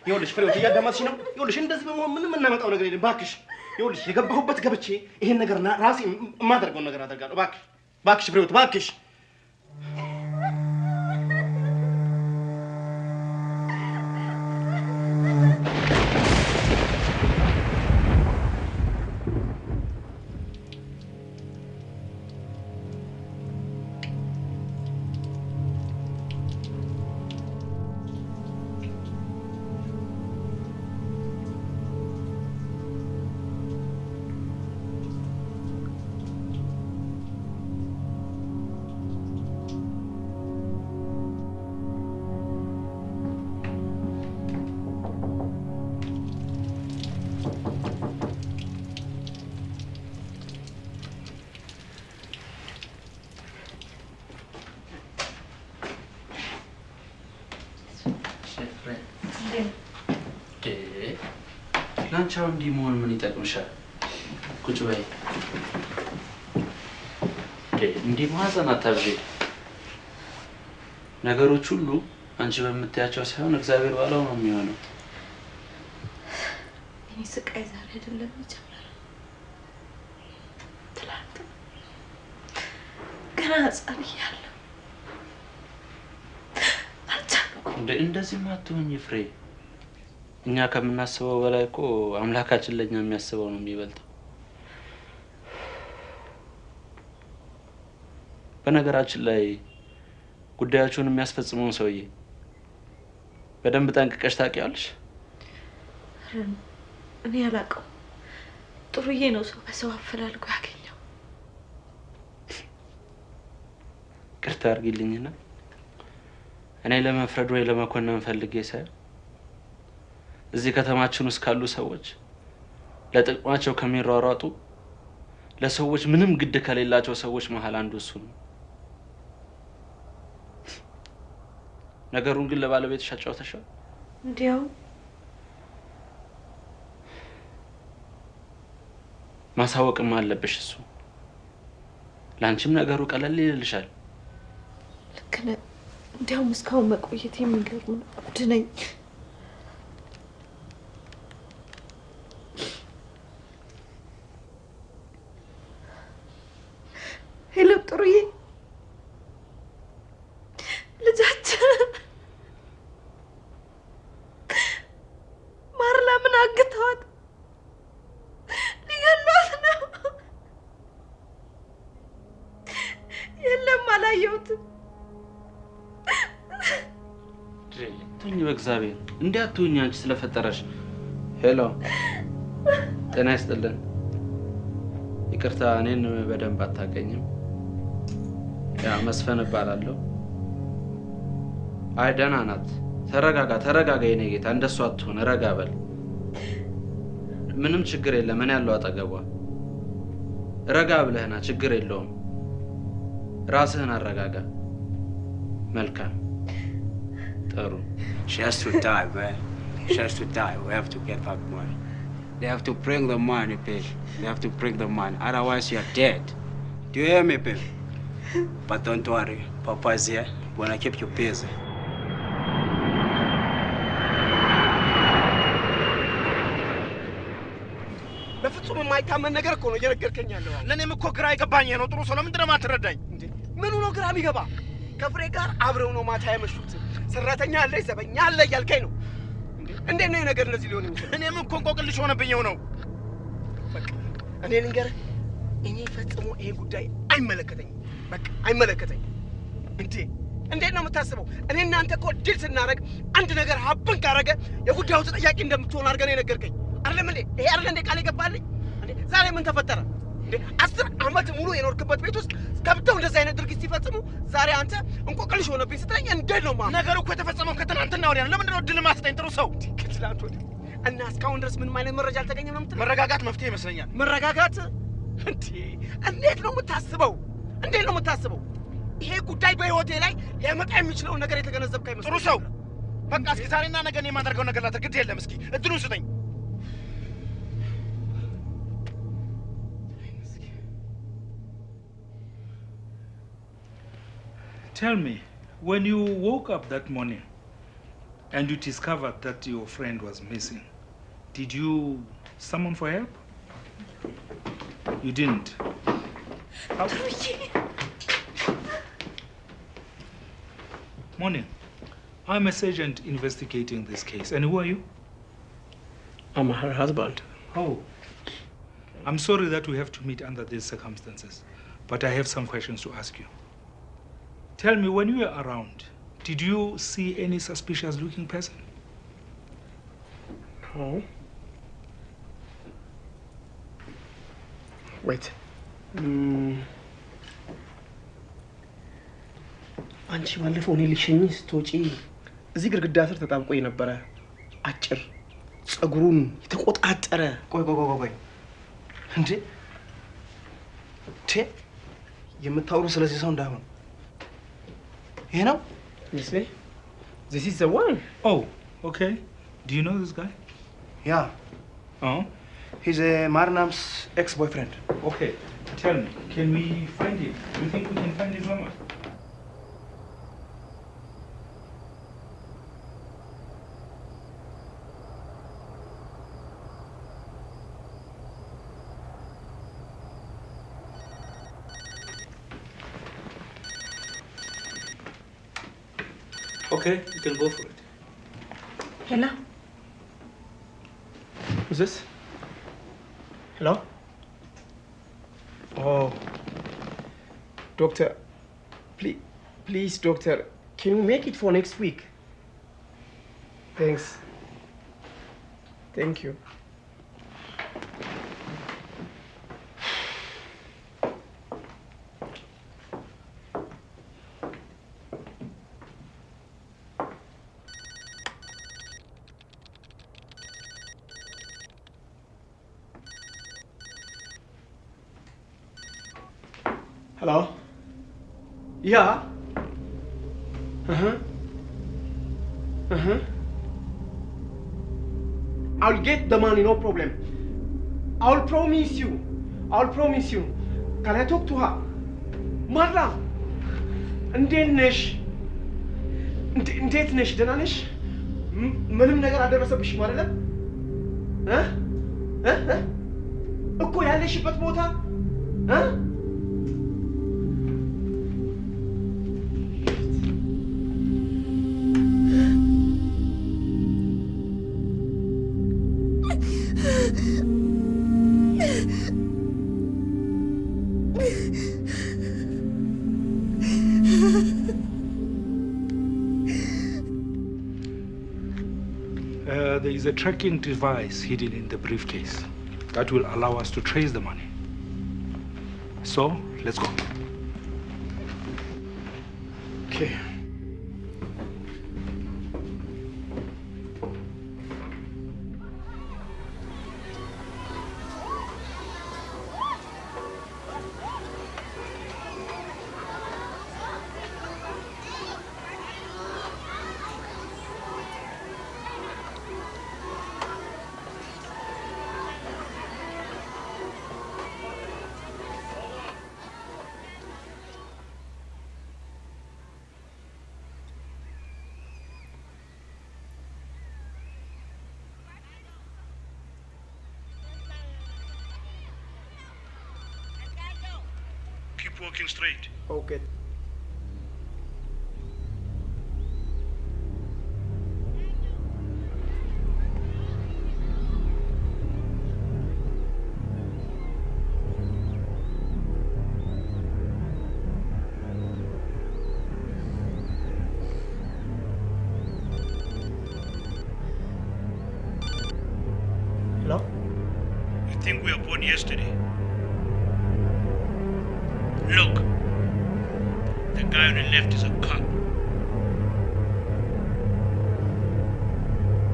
S11: ይኸውልሽ ፍሬዎት እያዳመጥሽ ነው ይኸውልሽ እንደዚህ በመሆን ምንም እናመጣው ነገር የለም እባክሽ ይኸውልሽ የገባሁበት ገብቼ ይሄን ነገር ራሴ የማደርገውን ነገር አደርጋለሁ እባክሽ ፍሬዎት እባክሽ
S3: ላንቻው እንዲህ መሆን ምን ይጠቅምሻል? ቁጭ በይ። እንዲህ ማዘን አታብዢ። ነገሮች ሁሉ አንቺ በምትያቸው ሳይሆን እግዚአብሔር ባለው ነው የሚሆነው።
S6: እኔ ስቃይ ዛሬ አይደለም የጀመረው። ትላንት ገና ሕፃን እያለሁ አልቻልኩም።
S3: እንደዚህ ማትሆኝ ፍሬ። እኛ ከምናስበው በላይ እኮ አምላካችን ለኛ የሚያስበው ነው የሚበልጠው። በነገራችን ላይ ጉዳያችሁን የሚያስፈጽመውን ሰውዬ በደንብ ጠንቅቀሽ ታውቂያለሽ?
S6: እኔ አላውቀው። ጥሩዬ ነው ሰው በሰው አፈላልጎ ያገኘው።
S3: ይቅርታ አድርጊልኝና እኔ ለመፍረድ ወይ ለመኮነን ፈልጌ ሳይሆን እዚህ ከተማችን ውስጥ ካሉ ሰዎች ለጥቅማቸው ከሚሯሯጡ ለሰዎች ምንም ግድ ከሌላቸው ሰዎች መሃል አንዱ እሱ ነው። ነገሩን ግን ለባለቤትሽ አጫውተሻል?
S6: እንዲያው
S3: ማሳወቅም አለብሽ። እሱ ላንቺም ነገሩ ቀለል ይልልሻል።
S6: ልክ ነህ። እንዲያውም እስካሁን መቆየት የሚገርም ነው። ድነኝ። ሄሎ ጥሩዬ፣ ልጃችን ማርላ ምን አግተዋት ሊገሏት ነው። የለም አላየሁትም።
S17: ተኝ በእግዚአብሔር እንዲያትሁኝ አንቺ ስለፈጠረሽ። ሄሎ ጤና ይስጥልን። ይቅርታ እኔን በደንብ አታውቀኝም። ያ መስፈን እባላለሁ። አይ ደህና ናት። ተረጋጋ የኔ ጌታ፣ እንደሷ አትሁን። ረጋ በል። ምንም ችግር የለም። እኔ ያለው አጠገቧ። ረጋ ብለህና ችግር የለውም። ራስህን አረጋጋ። መልካም ጥሩ።
S18: She has to die, man. She has to die. We have to get that money. They have to bring the money, babe. They have to bring the money. Otherwise, you're dead. Do you hear me, babe? But don't worry. Papa is here. Gonna keep you busy.
S7: በፍጹም የማይታመን ነገር እኮ ነው እየነገርከኝ ያለው። ለእኔም እኮ ግራ የገባኝ ነው። ጥሩ ሰው ለምንድን ነው የማትረዳኝ? ምኑ ነው ግራ የሚገባ? ከፍሬ ጋር አብረው ነው ማታ ያመሹት። ሰራተኛ አለ፣ ዘበኛ አለ እያልከኝ ነው። እንዴት ነው ነገር እንደዚህ ሊሆን የሚችለው? እኔም እኮ እንቆቅልሽ ሆነብኝ ነው። በቃ እኔ ልንገርህ፣ እኔ ፈጽሞ ይሄ ጉዳይ አይመለከተኝም። በቃ አይመለከተኝም። እንዴት ነው የምታስበው? እኔ እናንተ እኮ ድል ስናደርግ አንድ ነገር ሀብን ካረገ የጉዳዩ ተጠያቂ እንደምትሆን አድርገህ ነው የነገርከኝ። አይደለም እንዴ? ይሄ አይደለም እንዴ ቃል የገባልኝ? ዛሬ ምን ተፈጠረ? 10 ዓመት ሙሉ የኖርክበት ቤት ውስጥ ገብተው እንደዚህ አይነት ድርጊት ሲፈጽሙ ዛሬ አንተ እንቆቅልሽ ሆነብኝ ስትለኝ እንዴት ነው ማለት? ነገሩ እኮ የተፈጸመው ከትናንትና ወዲያ ነው። ለምንድን ነው ድል ማስጠኝ? ጥሩ ሰው ከትናንት ወዲያ እና እስካሁን ድረስ ምንም አይነት መረጃ አልተገኘም ነው የምትለው? መረጋጋት መፍትሄ ይመስለኛል። መረጋጋት እንዴት ነው የምታስበው? እንዴት ነው የምታስበው? ይሄ ጉዳይ በህይወቴ ላይ ሊያመጣ የሚችለውን ነገር የተገነዘብክ አይመስልም? ጥሩ ሰው በቃ እስኪ ዛሬና ነገ እኔ የማደርገው ነገር ላድርግ። ግድ የለም እስኪ እድሉን ስጠኝ።
S19: Tell me, when you woke up that morning and you discovered that your friend was missing, did you summon for help? You didn't. Morning. I'm a sergeant investigating this case. And who are you?
S11: I'm her husband.
S19: Oh. I'm sorry that we have to meet under these circumstances, but I have some questions to ask you. Tell me, when you were around, did you see any suspicious-looking person?
S11: No. Wait. አንቺ ባለፈው እኔ ልሸኝ ስትወጪ እዚህ ግድግዳ ስር ተጣብቆ የነበረ አጭር ጸጉሩን የተቆጣጠረ
S1: ቆይ እንዴ የምታወሩ ስለዚህ ሰው እንዳይሆን ይሄ ነው?
S11: Yes, this is the one.
S19: Oh, okay. Do you know this guy?
S1: Yeah.
S19: Oh?
S1: He's a Marnam's ex-boyfriend.
S19: Okay. Tell me, can we find him? Do you think we can find his mama? Okay, you can go for it.
S6: Hello?
S11: Who's this? Hello? Oh. Doctor, please, doctor, can you make it for next week? Thanks. Thank you. Hello? Yeah? I'll get the money, no problem. I'll promise you. Can I talk to her? Marla! እንዴት ነሽ?
S7: እንዴት ነሽ? ደህና ነሽ? ምንም ነገር አልደረሰብሽም አይደለም? እኮ ያለሽበት ቦታ
S19: There is a tracking device hidden in the briefcase that will allow us to trace the money. So, let's go.
S7: Okay.
S19: Keep walking straight.
S7: Okay.
S19: Hello? You think we were born yesterday? Look, the guy on the left is a cop.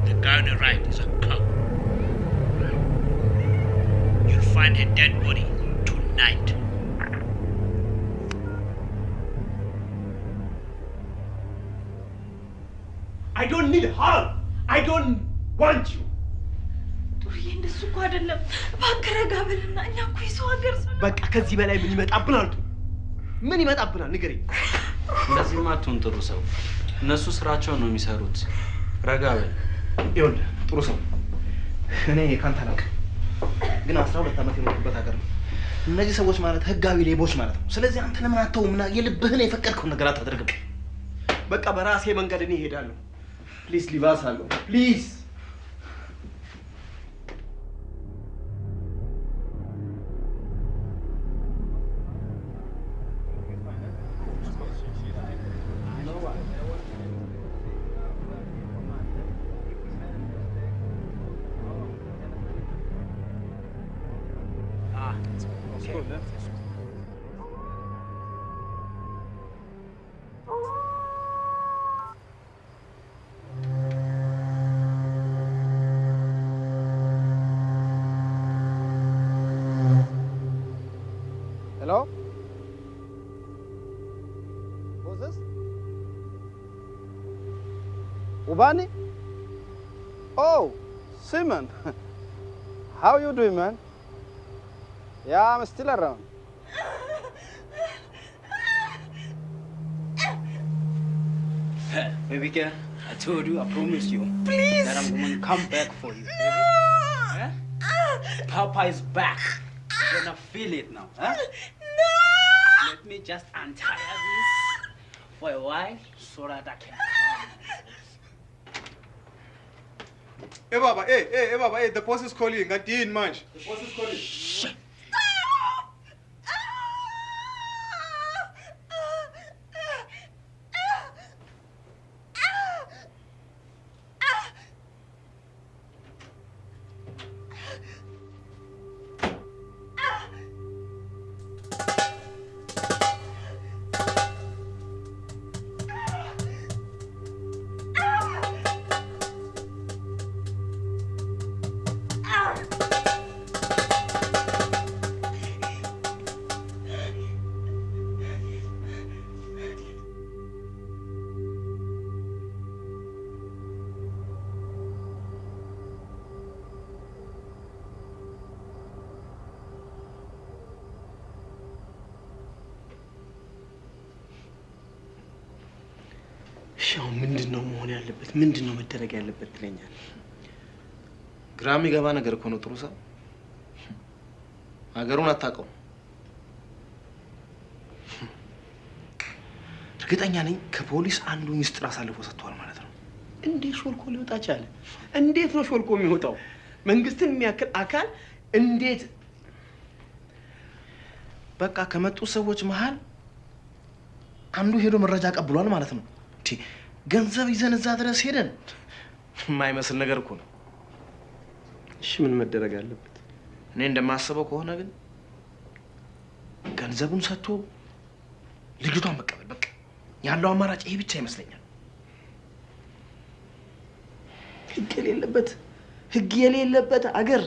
S19: The guy on the right is a cop. You'll find a dead body tonight.
S7: I don't need help. I don't want you.
S6: ጡርዬ እንደሱ እኮ አይደለም። እባክህ ረጋ በልና እኛ እኮ የሰው ሀገር ሰው
S7: በቃ ከዚህ በላይ ምን ይመጣብናል? ምን ይመጣብናል? ንገረኝ።
S17: እንደዚህማ አትሁን ጥሩ ሰው። እነሱ ስራቸውን ነው የሚሰሩት። ረጋ በል።
S7: ይኸውልህ ጥሩ ሰው፣ እኔ ካንተ አላውቅም፣ ግን 12 ዓመት የኖርኩበት ሀገር ነው። እነዚህ ሰዎች ማለት ህጋዊ ሌቦች ማለት ነው። ስለዚህ አንተ ለምን አተውምና የልብህን የፈቀድከውን ነገር አታደርግም? በቃ በራሴ መንገድ እኔ እሄዳለሁ። ፕሊዝ ሊቫስ አለው ፕሊዝ።
S20: Hello? Who's this? Ubani? Oh, Simon. How you doing, man? Yeah, I'm still around.
S15: Baby girl, I told you, I promised you.
S6: Please.
S15: That I'm going to come back for you. Huh? Papa is back. You're gonna feel it now, huh?
S6: No!
S15: Let me just untie this for a while so that I can come.
S20: Hey, Baba, hey, Baba, hey, the boss is calling. I didn't manage. The boss is calling.
S15: Shit.
S11: አሁን ምንድነው መሆን ያለበት? ምንድነው መደረግ ያለበት ትለኛል?
S1: ግራ የሚገባ ነገር እኮ ነው። ጥሩ ሰው ሀገሩን አታውቀው። እርግጠኛ ነኝ ከፖሊስ አንዱ ሚስጥር አሳልፎ ሰጥቷል ማለት ነው።
S11: እንዴት ሾልኮ ሊወጣ ቻለ? እንዴት ነው ሾልኮ የሚወጣው? መንግስትን የሚያክል አካል እንዴት?
S1: በቃ ከመጡ ሰዎች መሃል አንዱ ሄዶ መረጃ ቀብሏል ማለት ነው። ገንዘብ ይዘን እዛ ድረስ ሄደን የማይመስል ነገር እኮ ነው።
S11: እሺ ምን መደረግ አለበት?
S1: እኔ እንደማስበው ከሆነ ግን ገንዘቡን ሰጥቶ ልጅቷን መቀበል በቃ ያለው አማራጭ ይሄ ብቻ ይመስለኛል።
S11: ህግ የሌለበት አገር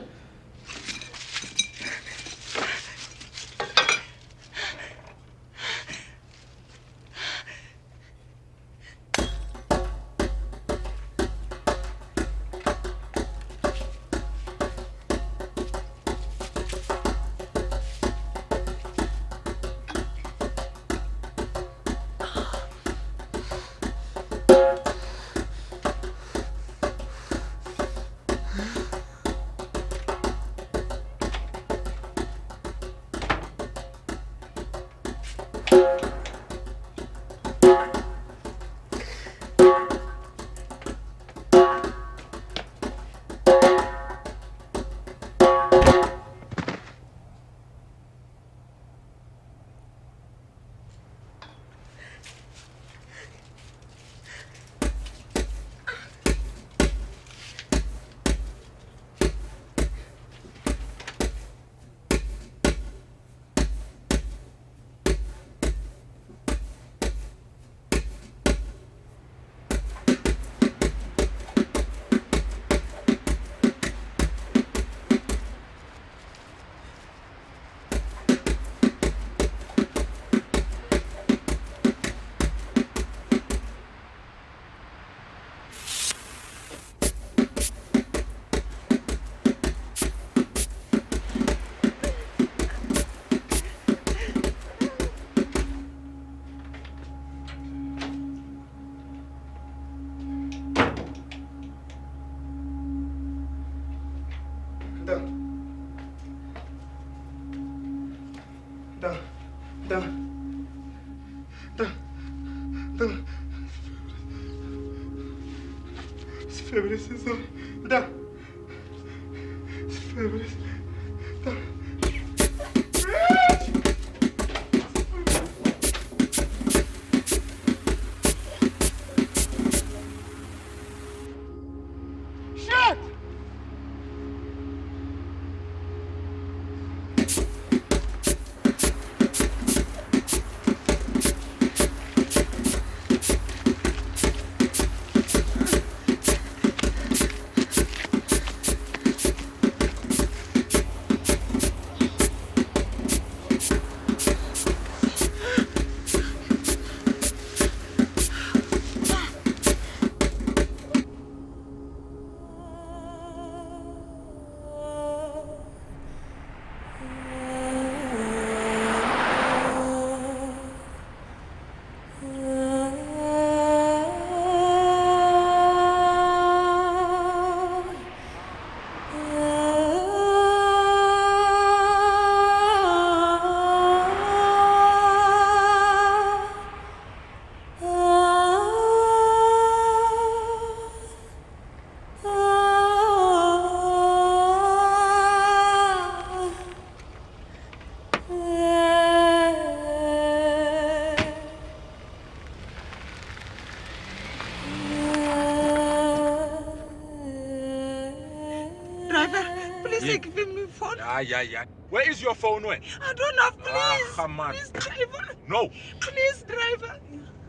S21: Yeah. Where is your phone? Where?
S22: I don't have, please.
S21: Come on.
S22: Please, driver.
S21: No.
S22: Please, driver.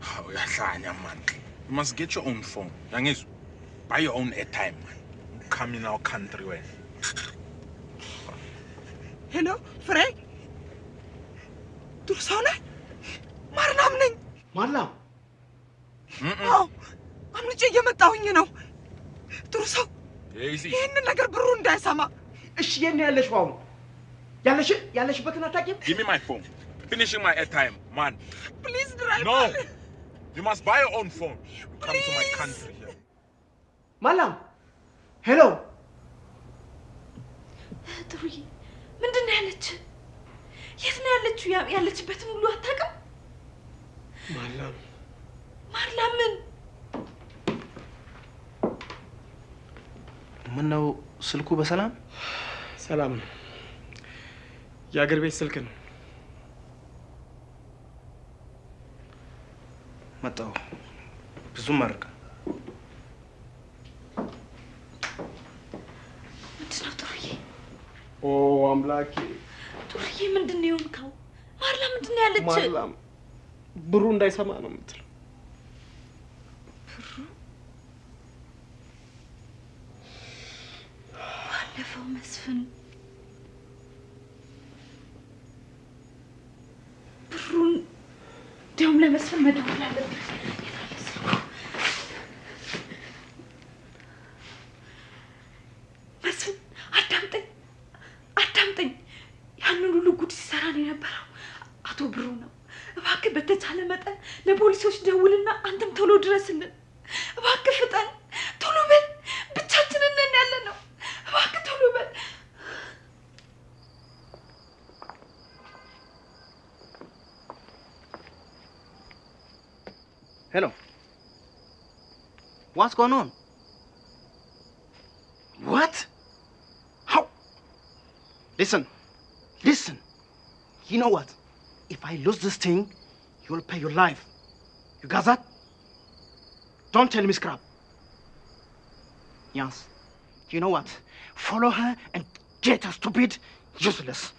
S21: Oh, yeah, man. You must get your own phone. Youngis, buy your own airtime, man. Come in our country, where?
S22: Hello, Frank? Tursana? Marnam neng.
S11: Marnam?
S22: Oh, አምልጬ እየመጣሁኝ ነው። ጥሩ ሰው ይህንን ነገር ብሩ እንዳይሰማ።
S11: እሺ የት ነው ያለሽው አሁን? ያለሽበትን አታውቂም?
S21: Give me my phone. Finishing my airtime, man.
S22: Please, driver.
S21: No. You must buy your own phone. You come to my country here.
S7: Malam. Hello.
S6: ጥሩዬ ምንድን ነው ያለች? የት ነው ያለችው? ያለችበትን ሁሉ አታውቅም?
S7: ማርላም
S6: ማርላምን
S11: ምን ነው ስልኩ በሰላም?
S7: ሰላም ነው። የአገር ቤት ስልክ ነው።
S11: መጣሁ። ብዙም አርቀ
S6: ምንድን ነው ጥሩዬ?
S7: ኦ አምላኬ
S6: ጥሩዬ ምንድን ነው የሆንከው? ማርላ ምንድን ነው ያለች?
S7: ማርላም ብሩ እንዳይሰማ ነው የምትለው።
S6: ብሩ ባለፈው መስፍን ብሩን እንዲያውም ለመስፍን መደወል አለብን። መስፍን አዳምጠኝ። ያንን ሁሉ ጉድ ሲሰራ ነው የነበረው አቶ ብሩ ነው። እባክህ በተቻለ መጠን ለፖሊሶች ደውልና አንተም ቶሎ ድረስልን። እባክህ ፍጠን፣ ቶሎ በል። ብቻችንን ነን ያለነው። እባክህ ቶሎ በል።
S11: Hello. What's going on? What? How? Listen. You know what? If I lose this thing, you'll pay your life. You got that? Don't tell me scrap. Yes. You know what? Follow her and get her stupid, useless.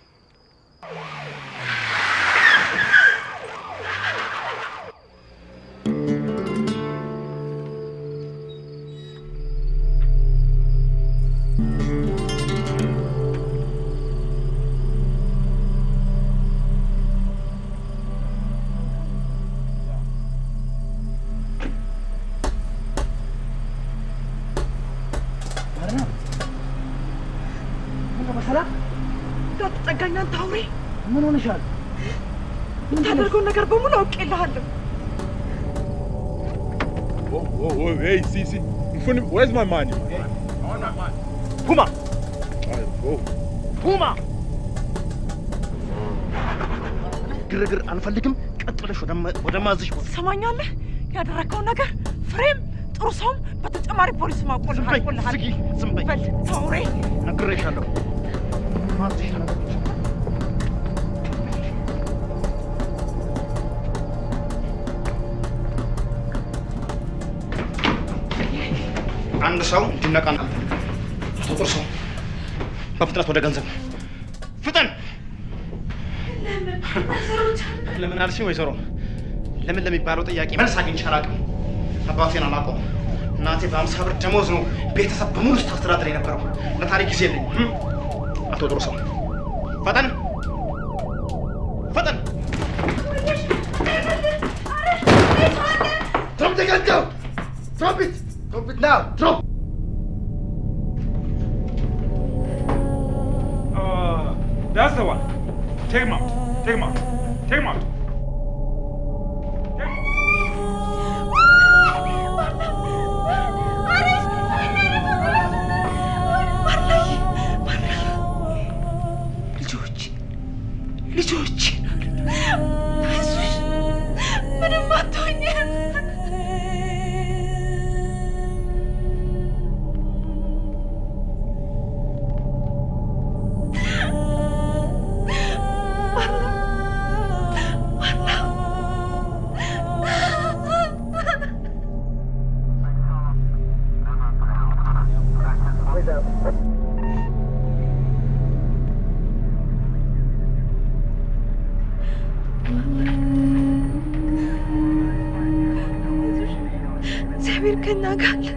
S6: እንዳትጠጋኝ አንተ አውሬ!
S11: ምን ሆነሻል?
S6: የምታደርገውን ነገር በሙሉ አውቄልሃለሁ።
S21: Oh, hey, see. Where's my money?
S11: I want my money. Puma! Puma! ግርግር አንፈልግም። ቀጥ ብለሽ ወደ ማዝሽ ቦታ
S6: ትሰማኛለህ? ያደረከውን ነገር ፍሬም ጥሩ ሰውም በተጨማሪ ፖሊስ ማቆልሃል።
S11: ዝም በይ።
S6: በል አውሬ!
S11: ነግሬሻለሁ። ማዝሽ ተነግሬሻለሁ። አንድ ሰው እንዲነቃና አቶ ጥርሰው በፍጥነት ወደ ገንዘብ ፍጠን። ለምን አልሽኝ ወይዘሮ? ለምን ለሚባለው ጥያቄ መልስ አግኝቼ አላውቅም። አባቴን አላውቀውም። እናቴ በ50 ብር ደሞዝ ነው ቤተሰብ በሙሉ ስታስተዳድር የነበረው። ለታሪክ ጊዜ የለኝም። አቶ ጥርሰው ፈጠን ፈጠን። Drop the gun down! Drop it! Drop it now! Drop!
S19: That's the one. Take him out. Take him out. Take him out.
S6: ልጆች አይዞሽ፣ ምንም አትሆኝም። እግዚአብሔር ከእኛ ጋር አለ።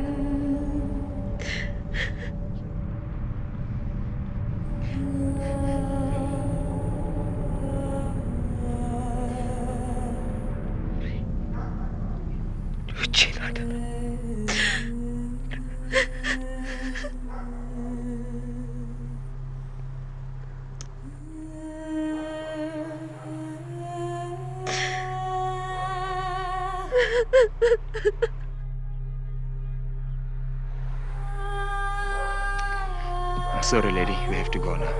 S6: ልጆቼን አደራ።
S15: Sorry, lady. We have to go now.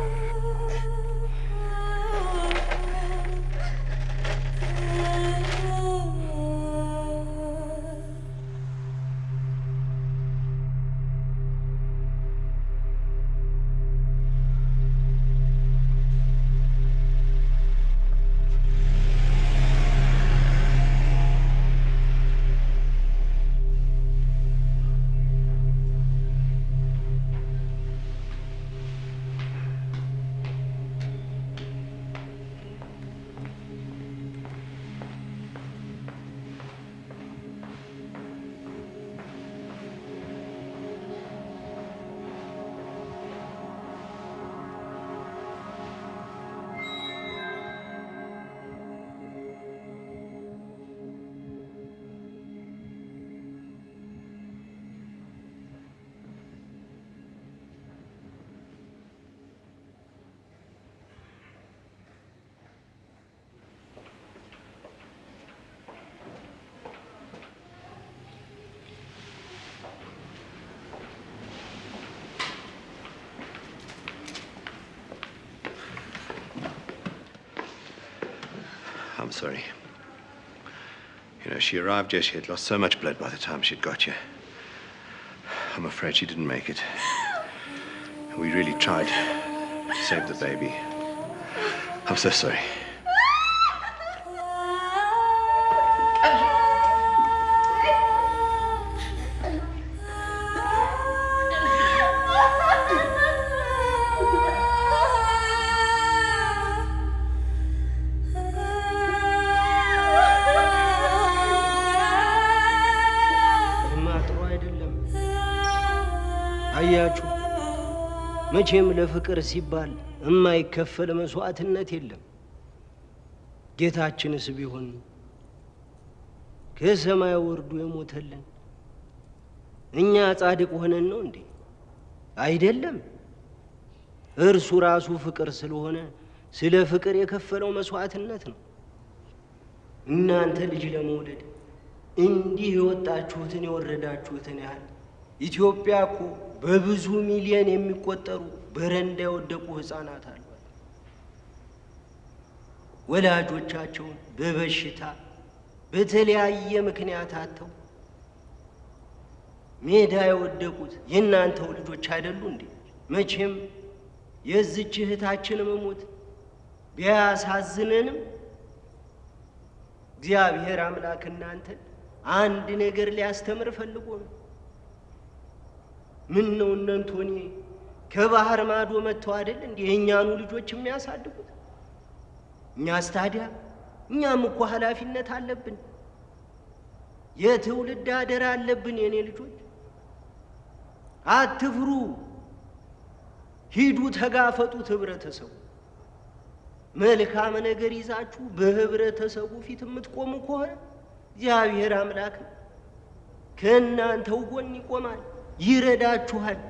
S13: I'm sorry. You know, she arrived here, she had lost so much blood by the time she'd got here. I'm afraid she didn't make it. We really tried to save the baby. I'm so sorry.
S15: አያችሁ መቼም ለፍቅር ሲባል የማይከፈል መስዋዕትነት የለም። ጌታችንስ ቢሆን ከሰማይ ወርዶ የሞተልን እኛ ጻድቅ ሆነን ነው እንዴ? አይደለም። እርሱ ራሱ ፍቅር ስለሆነ ስለ ፍቅር የከፈለው መስዋዕትነት ነው። እናንተ ልጅ ለመውለድ እንዲህ የወጣችሁትን የወረዳችሁትን ያህል ኢትዮጵያ እኮ በብዙ ሚሊዮን የሚቆጠሩ በረንዳ የወደቁ ህፃናት አሉ። ወላጆቻቸውን በበሽታ በተለያየ ምክንያት አጥተው ሜዳ የወደቁት የእናንተው ልጆች አይደሉ እንዴ? መቼም የዚች እህታችን መሞት ቢያሳዝነንም እግዚአብሔር አምላክ እናንተን አንድ ነገር ሊያስተምር ፈልጎ ነው። ምን ነው እነ አንቶኒ ከባህር ማዶ መጥተው አይደል እንዴ የኛኑ ልጆች የሚያሳድጉት? እኛስ ታዲያ እኛም እኮ ኃላፊነት አለብን። የትውልድ አደራ አለብን። የኔ ልጆች አትፍሩ፣ ሂዱ፣ ተጋፈጡት። ህብረተሰቡ መልካም ነገር ይዛችሁ በህብረተሰቡ ፊት የምትቆሙ ከሆነ እግዚአብሔር አምላክ ከእናንተው ጎን ይቆማል፣ ይረዳችኋል።